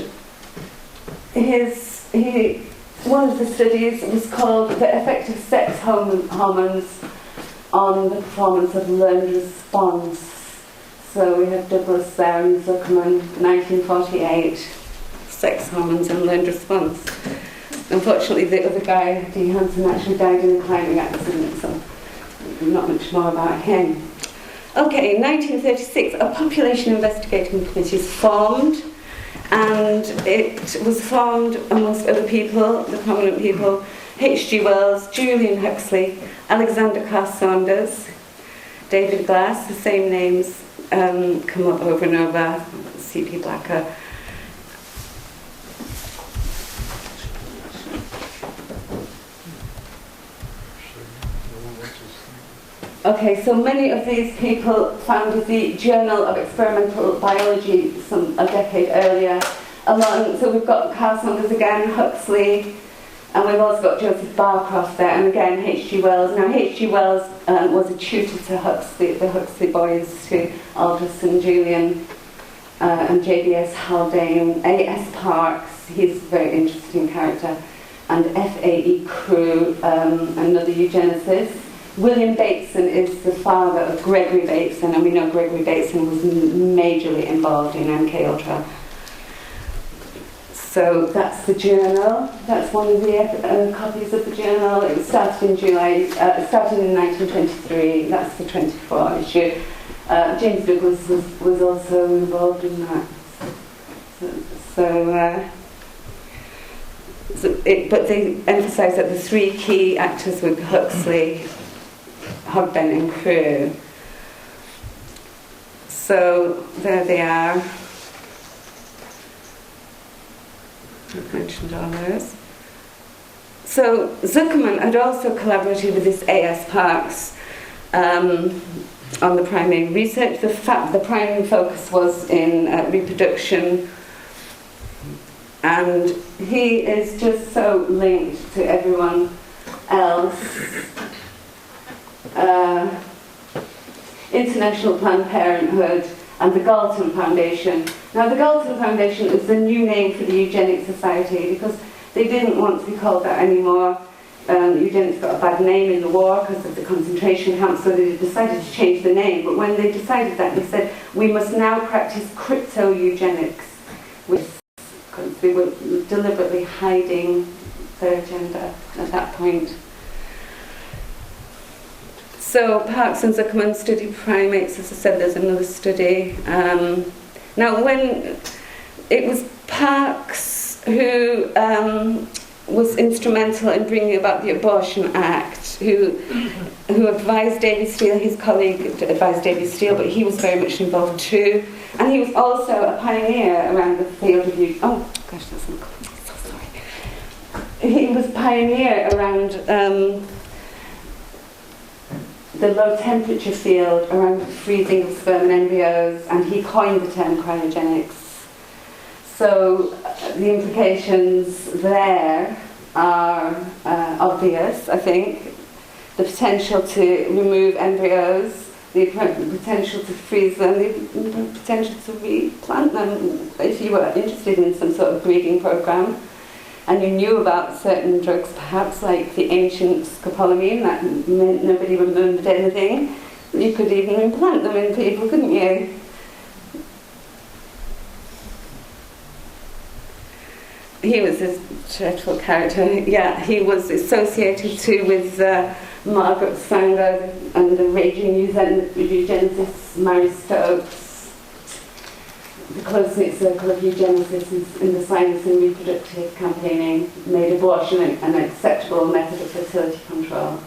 one of the studies was called The Effect of Sex Hormones on the Performance of Learned Response. So we have Douglas there and Zuckerman, 1948, Sex Hormones and Learned Response. Unfortunately, the other guy, D. Hansen, actually died in a climbing accident, so not much more about him. Okay, in 1936, a population investigating committee is formed, and it was formed amongst other people, the prominent people, H.G. Wells, Julian Huxley, Alexander Carr Saunders, David Glass, the same names come up over and over, C.P. Blacker. Okay, so many of these people founded the Journal of Experimental Biology a decade earlier. So we've got Carl Saunders again, Huxley, and we've also got Joseph Barcroft there, and again H.G. Wells. Now H.G. Wells was a tutor to Huxley, the Huxley boys, to Aldous and Julian, and J.B.S. Haldane, A.S. Parks, he's a very interesting character, and F.A.E. Crewe, another eugenicist. William Bateson is the father of Gregory Bateson, and we know Gregory Bateson was majorly involved in MKUltra. So that's the journal. That's one of the copies of the journal. It started in started in 1923. That's the 24 issue. James Douglas was also involved in that. But they emphasise that the three key actors were Huxley, Hogben and Crewe. So there they are. I've mentioned all those. So Zuckerman had also collaborated with this A.S. Parks on the primary research. The primary focus was in reproduction, and he is just so linked to everyone else. International Planned Parenthood and the Galton Foundation. Now the Galton Foundation is the new name for the Eugenics Society because they didn't want to be called that anymore. Eugenics got a bad name in the war because of the concentration camps, so they decided to change the name. But when they decided that, they said, we must now practice crypto-eugenics, because they were deliberately hiding their agenda at that point. So Parks and Zuckerman studied primates. As I said, there's another study. Now, when it was Parks who was instrumental in bringing about the Abortion Act, who advised David Steele, his colleague advised David Steele, but he was very much involved too. And he was also a pioneer around the field of oh gosh, that's not cool. I'm so sorry. He was a pioneer around the low temperature field, around the freezing of sperm and embryos, and he coined the term cryogenics. So the implications there are obvious, I think. The potential to remove embryos, the potential to freeze them, the potential to replant them if you were interested in some sort of breeding program and you knew about certain drugs, perhaps like the ancient scopolamine, that meant nobody remembered anything. You could even implant them in people, couldn't you? He was a dreadful character. Yeah, he was associated too with Margaret Sanger and the raging eugenicist Mary Stokes. The close-knit circle of eugenicists in the science and reproductive campaigning made abortion an acceptable method of fertility control.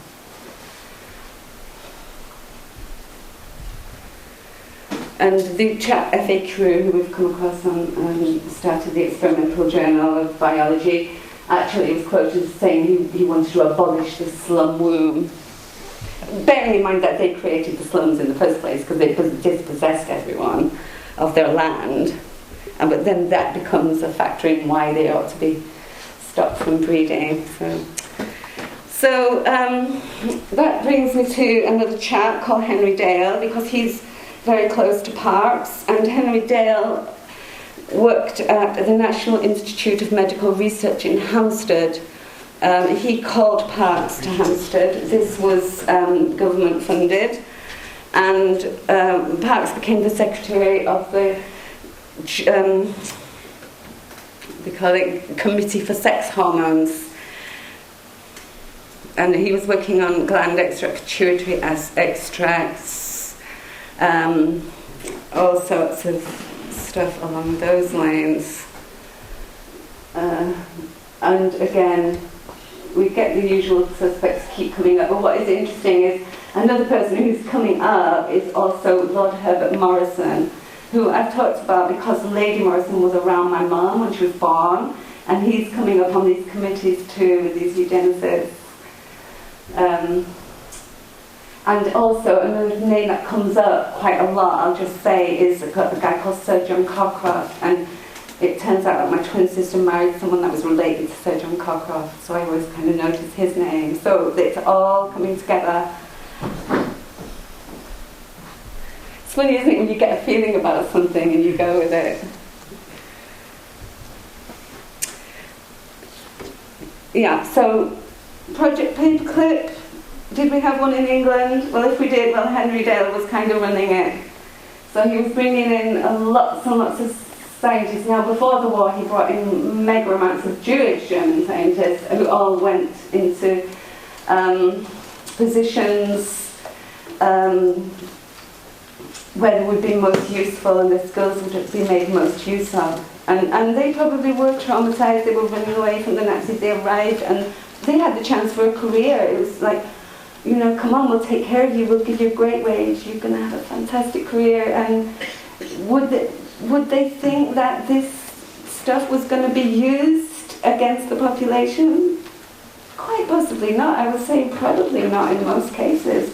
And the chap F.A. Crewe, who we've come across on, started the Experimental Journal of Biology, actually was quoted as saying he wanted to abolish the slum womb. Bearing in mind that they created the slums in the first place because they dispossessed everyone of their land, but then that becomes a factor in why they ought to be stopped from breeding. So that brings me to another chap called Henry Dale, because he's very close to Parkes, and Henry Dale worked at the National Institute of Medical Research in Hampstead. He called Parkes to Hampstead. This was government funded, and Parkes became the secretary of the they call it Committee for Sex Hormones, and he was working on gland extract, pituitary extracts, all sorts of stuff along those lines. And again, we get the usual suspects keep coming up, but what is interesting is another person who's coming up is also Lord Herbert Morrison, who I've talked about because Lady Morrison was around my mum when she was born, and he's coming up on these committees too with these eugenicists. And also another name that comes up quite a lot, I'll just say, is a guy called Sir John Cockcroft, and it turns out that my twin sister married someone that was related to Sir John Cockcroft, so I always kind of notice his name. So it's all coming together. It's funny, isn't it, when you get a feeling about something and you go with it. Yeah, so Project Paperclip. Did we have one in England? Well, if we did, well, Henry Dale was kind of running it. So he was bringing in lots and lots of scientists. Now, before the war, he brought in mega amounts of Jewish German scientists who all went into positions where they would be most useful and their skills would be made most use of. And they probably were traumatized. They were running away from the Nazis. They arrived and they had the chance for a career. It was like, you know, come on, we'll take care of you, we'll give you a great wage, you're going to have a fantastic career. And would they think that this stuff was going to be used against the population? Quite possibly not. I would say probably not in most cases.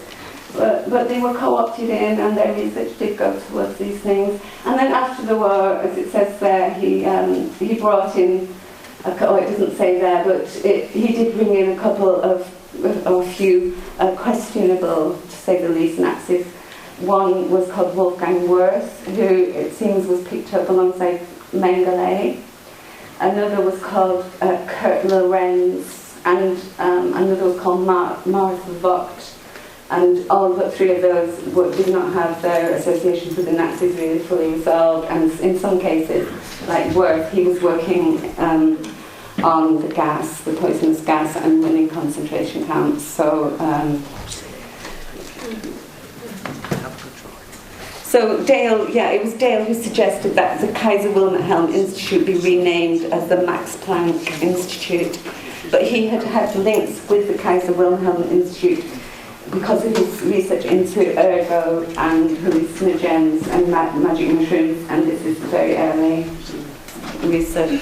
But they were co-opted in, and their research did go towards these things. And then after the war, as it says there, he brought in, it doesn't say there, but he did bring in a couple of a few questionable, to say the least, Nazis. One was called Wolfgang Wirth, who it seems was picked up alongside Mengele. Another was called Kurt Lorenz, and another was called Martha Vogt. And all but three of those did not have their associations with the Nazis really fully resolved. And in some cases, like Wirth, he was working on the gas, the poisonous gas, and running concentration camps. So Dale, yeah, it was Dale who suggested that the Kaiser Wilhelm Institute be renamed as the Max Planck Institute. But he had had links with the Kaiser Wilhelm Institute because of his research into ergo and hallucinogens and magic mushrooms, and this is very early research.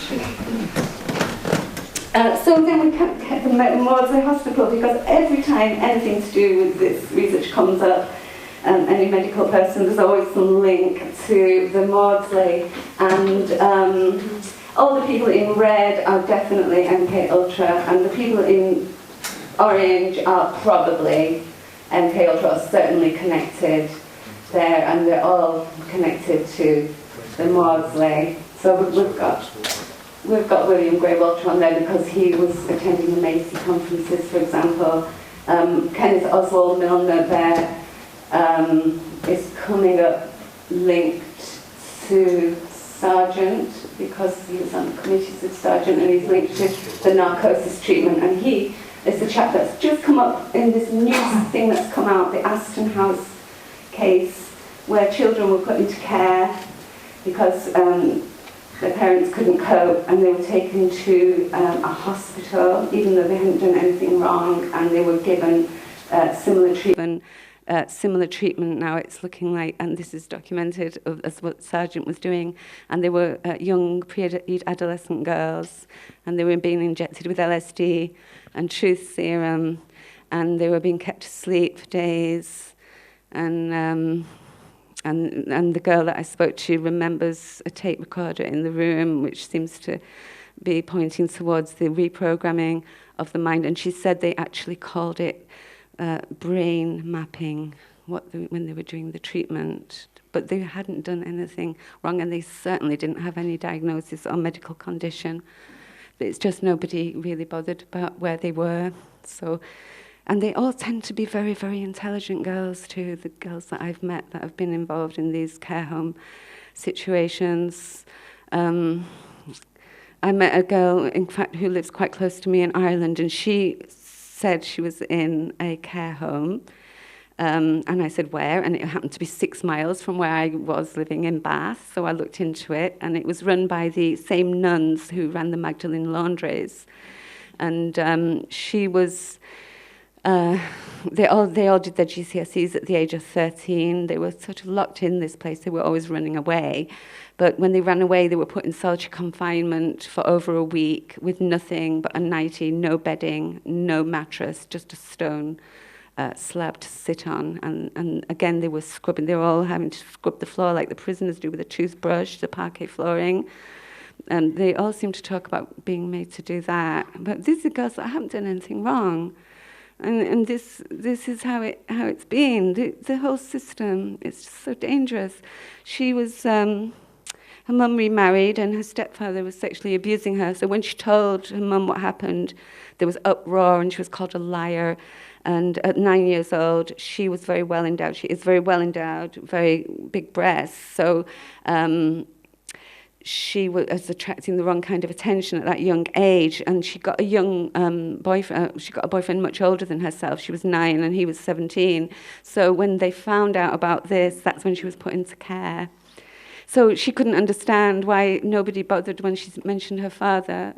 So then we kept them at Maudsley Hospital, because every time anything to do with this research comes up, any medical person, there's always some link to the Maudsley. And all the people in red are definitely MKUltra, and the people in orange are probably MKUltra, or certainly connected there, and they're all connected to the Maudsley. So we've got William Gray Welch on there because he was attending the Macy conferences, for example. Kenneth Oswald Milner there is coming up linked to Sargent, because he was on the committees with Sargent, and he's linked to the narcosis treatment, and he is the chap that's just come up in this new thing that's come out, the Aston House case, where children were put into care because their parents couldn't cope, and they were taken to a hospital, even though they hadn't done anything wrong, and they were given similar treatment. Now it's looking like, and this is documented as what Sargent was doing, and they were young pre-adolescent girls, and they were being injected with LSD and truth serum, and they were being kept asleep for days, and the girl that I spoke to remembers a tape recorder in the room, which seems to be pointing towards the reprogramming of the mind, and she said they actually called it brain mapping when they were doing the treatment, but they hadn't done anything wrong, and they certainly didn't have any diagnosis or medical condition. It's just nobody really bothered about where they were. So, and they all tend to be very, very intelligent girls too, the girls that I've met that have been involved in these care home situations. I met a girl, in fact, who lives quite close to me in Ireland, and she said she was in a care home, and I said where, and it happened to be 6 miles from where I was living in Bath, so I looked into it, and it was run by the same nuns who ran the Magdalene laundries, and she was, they all did their GCSEs at the age of 13. They were sort of locked in this place, they were always running away. But when they ran away, they were put in solitary confinement for over a week with nothing but a nightie, no bedding, no mattress, just a stone slab to sit on. And again, they were scrubbing. They were all having to scrub the floor like the prisoners do with a toothbrush, the parquet flooring. And they all seem to talk about being made to do that. But these are girls that haven't done anything wrong. And this is how it's been. The whole system is just so dangerous. She was... her mum remarried, and her stepfather was sexually abusing her. So when she told her mum what happened, there was uproar, and she was called a liar. And at 9 years old, she was very well endowed. She is very well endowed, very big breasts. So she was attracting the wrong kind of attention at that young age. And she got a young boyfriend. She got a boyfriend much older than herself. She was 9, and he was 17. So when they found out about this, that's when she was put into care. So she couldn't understand why nobody bothered when she mentioned her father.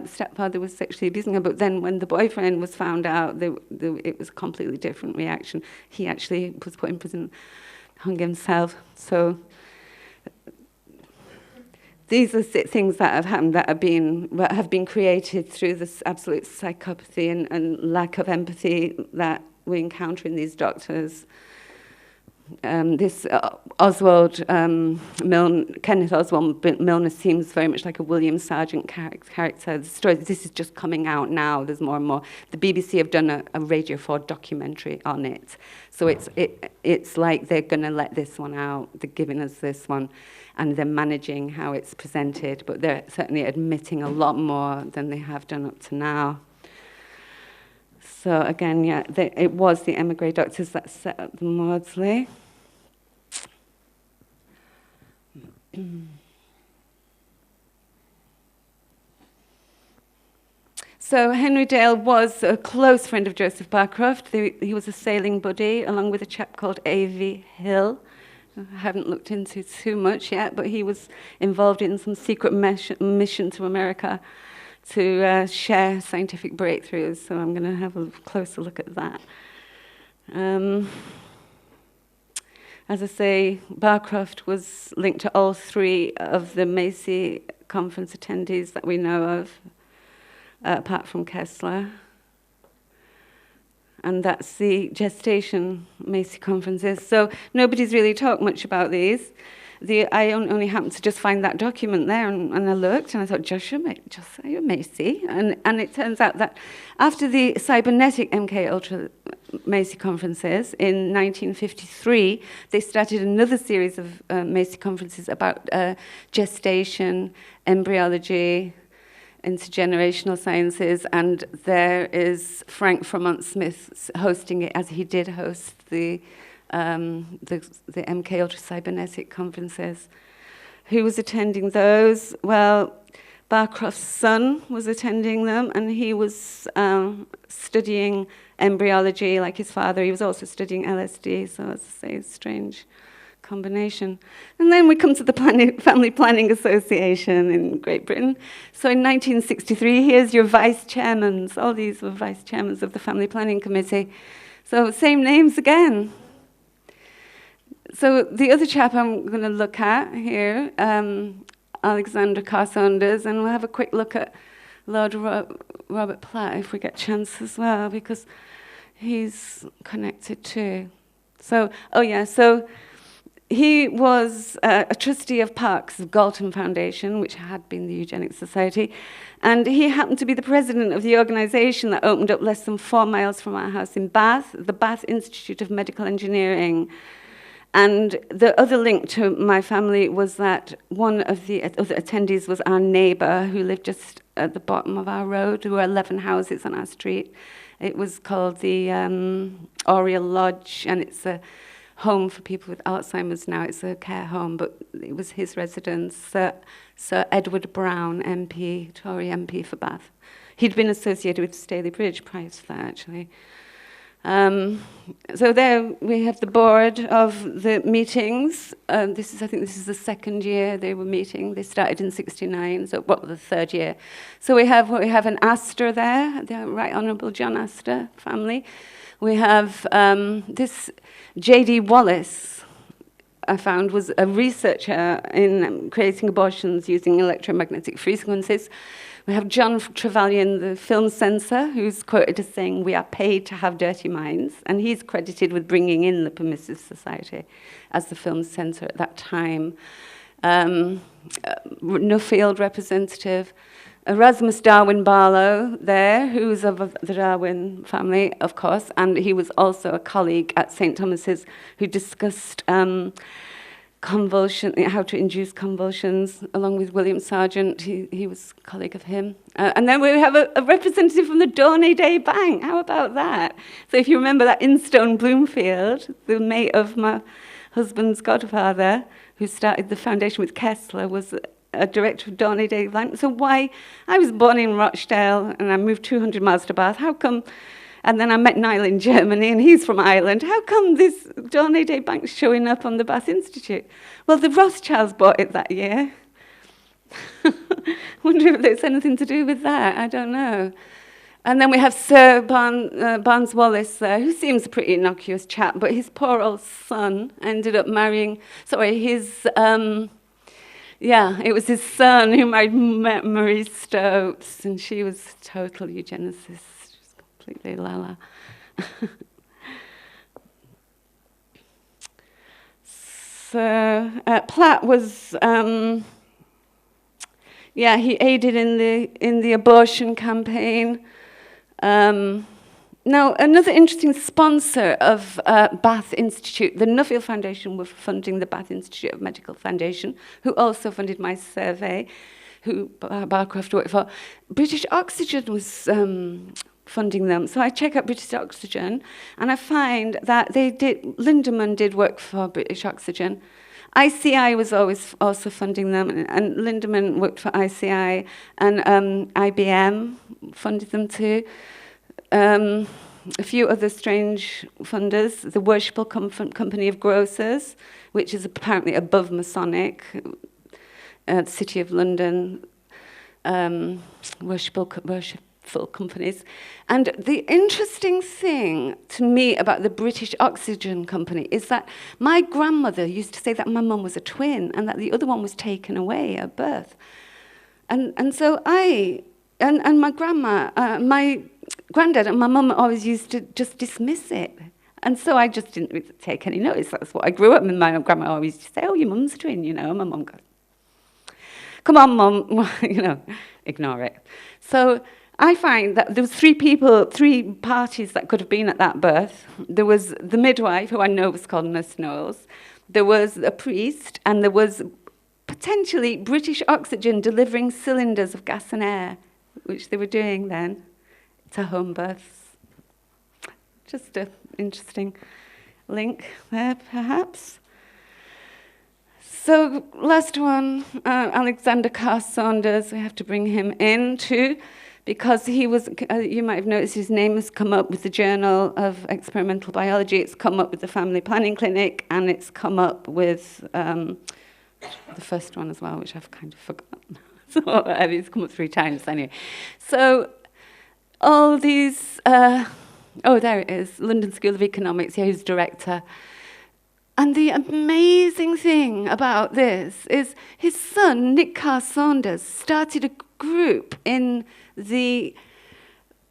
Stepfather was sexually abusing her, but then when the boyfriend was found out, it was a completely different reaction. He actually was put in prison, hung himself. So these are things that have happened that have been created through this absolute psychopathy and lack of empathy that we encounter in these doctors. This Kenneth Oswald Milner seems very much like a William Sargent character. The story, this is just coming out now. There's more and more. The BBC have done a Radio 4 documentary on it. So it's like they're going to let this one out. They're giving us this one, and they're managing how it's presented. But they're certainly admitting a lot more than they have done up to now. So again, yeah, it was the emigre doctors that set up the Maudsley. So Henry Dale was a close friend of Joseph Barcroft. He was a sailing buddy, along with a chap called A.V. Hill. I haven't looked into too much yet, but he was involved in some secret mission to America to share scientific breakthroughs, so I'm going to have a closer look at that. As I say, Barcroft was linked to all 3 of the Macy conference attendees that we know of, apart from Kessler. and that's the gestation Macy conferences. So nobody's really talked much about these. I only happened to just find that document there, and I looked, and I thought, Joshua Macy. And it turns out that after the cybernetic MKUltra Macy conferences in 1953, they started another series of Macy conferences about gestation, embryology, intergenerational sciences, and there is Frank Fremont-Smith hosting it, as he did host the MKUltra cybernetic conferences. Who was attending those? Well, Barcroft's son was attending them, and he was studying embryology like his father. He was also studying LSD, so as I say, a strange combination. And then we come to the Family Planning Association in Great Britain. So in 1963, here's your vice chairmen. All these were vice chairmen of the Family Planning Committee. So same names again. So the other chap I'm going to look at here, Alexander Carr Saunders, and we'll have a quick look at Lord Robert Platt if we get a chance as well, because he's connected too. So he was a trustee of Parks of Galton Foundation, which had been the Eugenics Society, and he happened to be the president of the organisation that opened up less than 4 miles from our house in Bath, the Bath Institute of Medical Engineering. And the other link to my family was that one of the other attendees was our neighbour who lived just at the bottom of our road. There were 11 houses on our street. It was called the Oriel Lodge, and it's a home for people with Alzheimer's now. It's a care home, but it was his residence, Sir Edward Brown, MP, Tory MP for Bath. He'd been associated with Staley Bridge prior to that, actually. So there we have the board of the meetings. I think this is the second year they were meeting. They started in '69, so the third year. So we have an Astor there, the Right Honourable John Astor family. We have this J.D. Wallace, I found, was a researcher in creating abortions using electromagnetic frequencies. We have John Trevelyan, the film censor, who's quoted as saying, "We are paid to have dirty minds," and he's credited with bringing in the Permissive Society as the film censor at that time. Nuffield representative, Erasmus Darwin Barlow there, who's of the Darwin family, of course, and he was also a colleague at St. Thomas's who discussed how to induce convulsions, along with William Sargent. He was a colleague of him. And then we have a representative from the Dawney Day Bank. How about that? So if you remember that Instone Bloomfield, the mate of my husband's godfather, who started the foundation with Kessler, was a director of Dawney Day Bank. So why? I was born in Rochdale, and I moved 200 miles to Bath. How come? And then I met Niall in Germany, and he's from Ireland. How come this Dawney Day Bank's showing up on the Bath Institute? Well, the Rothschilds bought it that year. Wonder if there's anything to do with that. I don't know. And then we have Sir Barnes Wallis there, who seems a pretty innocuous chap, but his poor old son ended up marrying... it was his son who married Marie Stopes, and she was a total eugenicist. Completely lala. So Platt was, he aided in the abortion campaign. Now, another interesting sponsor of Bath Institute, the Nuffield Foundation, were funding the Bath Institute of Medical Foundation, who also funded my survey, who Barcroft worked for. British Oxygen was funding them. So I check out British Oxygen, and I find that Lindemann did work for British Oxygen. ICI was always also funding them, and Lindemann worked for ICI, and IBM funded them too. A few other strange funders, the Worshipful Company of Grocers, which is apparently above Masonic, the City of London, worshipful companies. And the interesting thing to me about the British Oxygen Company is that my grandmother used to say that my mum was a twin and that the other one was taken away at birth. And so my grandma, Granddad and my mum always used to just dismiss it. And so I just didn't really take any notice. That's what I grew up with. My grandma always used to say, oh, your mum's twin, you know. And my mum goes, come on, mum, you know, ignore it. So I find that there was three parties that could have been at that birth. There was the midwife, who I know was called Nurse Knowles. There was a priest, and there was potentially British Oxygen delivering cylinders of gas and air, which they were doing then, to home births. Just an interesting link there, perhaps. So last one, Alexander Carr Saunders. We have to bring him in too, because he was, you might have noticed his name has come up with the Journal of Experimental Biology. It's come up with the Family Planning Clinic, and it's come up with the first one as well, which I've kind of forgotten. So it's come up 3 times anyway. So all these... oh, there it is, London School of Economics, yeah, who's director. And the amazing thing about this is his son, Nick Carr Saunders, started a group in the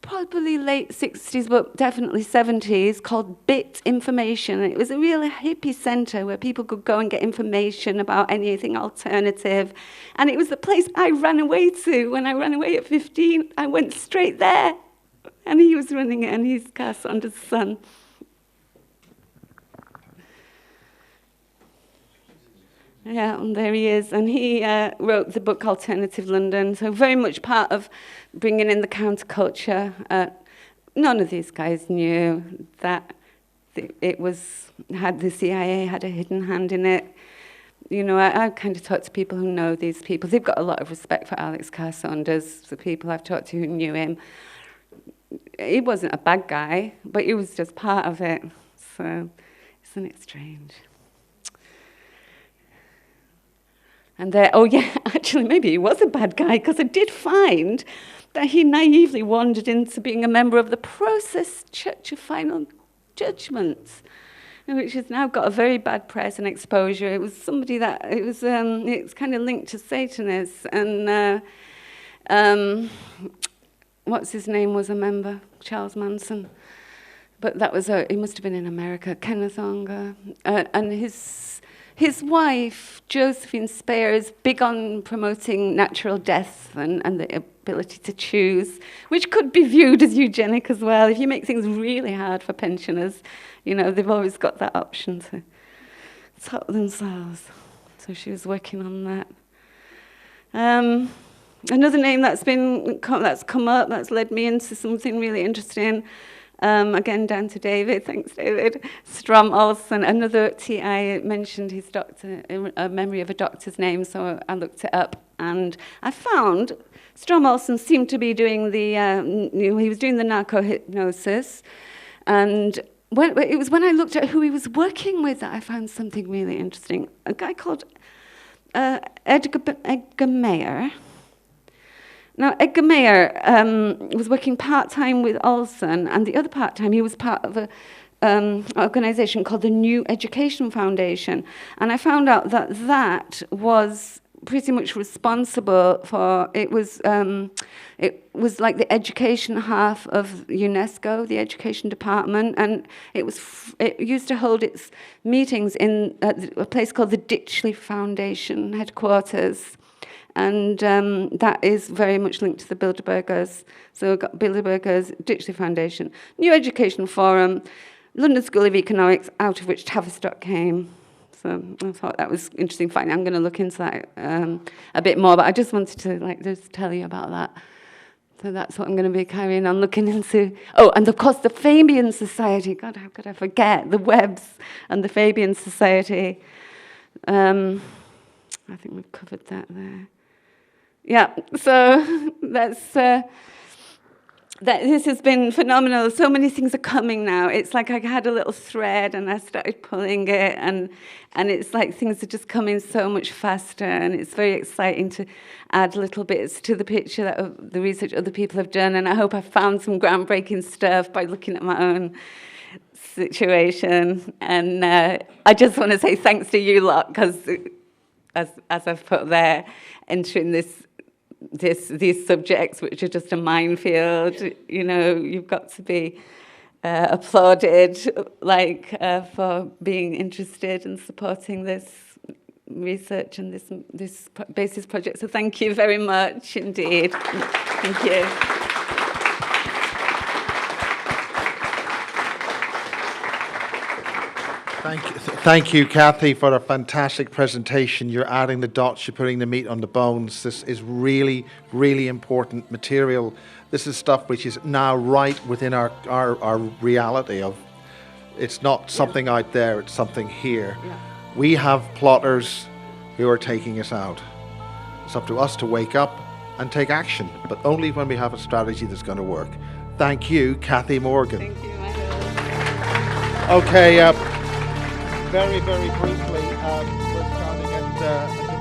probably late 60s, but definitely 70s, called Bit Information. And it was a real hippie centre where people could go and get information about anything alternative. And it was the place I ran away to. When I ran away at 15, I went straight there. And he was running it, and he's Carr Saunders' son. Yeah, and there he is. And he wrote the book Alternative London, so very much part of bringing in the counterculture. None of these guys knew that the CIA had a hidden hand in it. You know, I kind of talk to people who know these people. They've got a lot of respect for Alex Carr Saunders, the people I've talked to who knew him. He wasn't a bad guy, but he was just part of it. So, isn't it strange? And oh yeah, actually, maybe he was a bad guy, because I did find that he naively wandered into being a member of the Process Church of Final Judgment, which has now got a very bad press and exposure. It was somebody that, it's kind of linked to Satanists, and what's his name was a member, Charles Manson. But that was, he must have been in America, Kenneth Unger. And his wife, Josephine Speyer, is big on promoting natural death and the ability to choose, which could be viewed as eugenic as well. If you make things really hard for pensioners, you know, they've always got that option to top themselves. So she was working on that. Another name that's come up, that's led me into something really interesting, again down to David, thanks David, Strom Olsen, another TI mentioned his doctor, a memory of a doctor's name, so I looked it up, and I found Strom Olsen seemed to be doing he was doing the narco-hypnosis, and it was when I looked at who he was working with that I found something really interesting. A guy called Edgar Meyer. Now, Edgar Meyer was working part-time with Olsen, and the other part-time, he was part of an organisation called the New Education Foundation. And I found out that was pretty much responsible for, it was like the education half of UNESCO, the education department, and it used to hold its meetings in a place called the Ditchley Foundation headquarters. And that is very much linked to the Bilderbergers. So we've got Bilderbergers, Ditchley Foundation, New Education Forum, London School of Economics, out of which Tavistock came. So I thought that was interesting. Fine, I'm going to look into that a bit more, but I just wanted to just tell you about that. So that's what I'm going to be carrying on looking into. Oh, and of course the Fabian Society. God, how could I forget the Webbs and the Fabian Society. I think we've covered that there. Yeah, so this has been phenomenal. So many things are coming now. It's like I had a little thread and I started pulling it, and it's like things are just coming so much faster, and it's very exciting to add little bits to the picture that the research other people have done, and I hope I found some groundbreaking stuff by looking at my own situation. And I just want to say thanks to you lot, because as I've put there, entering this these subjects, which are just a minefield. You know, you've got to be applauded, for being interested and supporting this research and this BASIS project. So thank you very much indeed. Thank you. Thank you, Cathi, for a fantastic presentation. You're adding the dots, you're putting the meat on the bones. This is really, really important material. This is stuff which is now right within our reality of, it's not something out there, it's something here. Yeah. We have plotters who are taking us out. It's up to us to wake up and take action, but only when we have a strategy that's going to work. Thank you, Cathi Morgan. Thank you, Michael. Okay, very, very briefly, we're starting at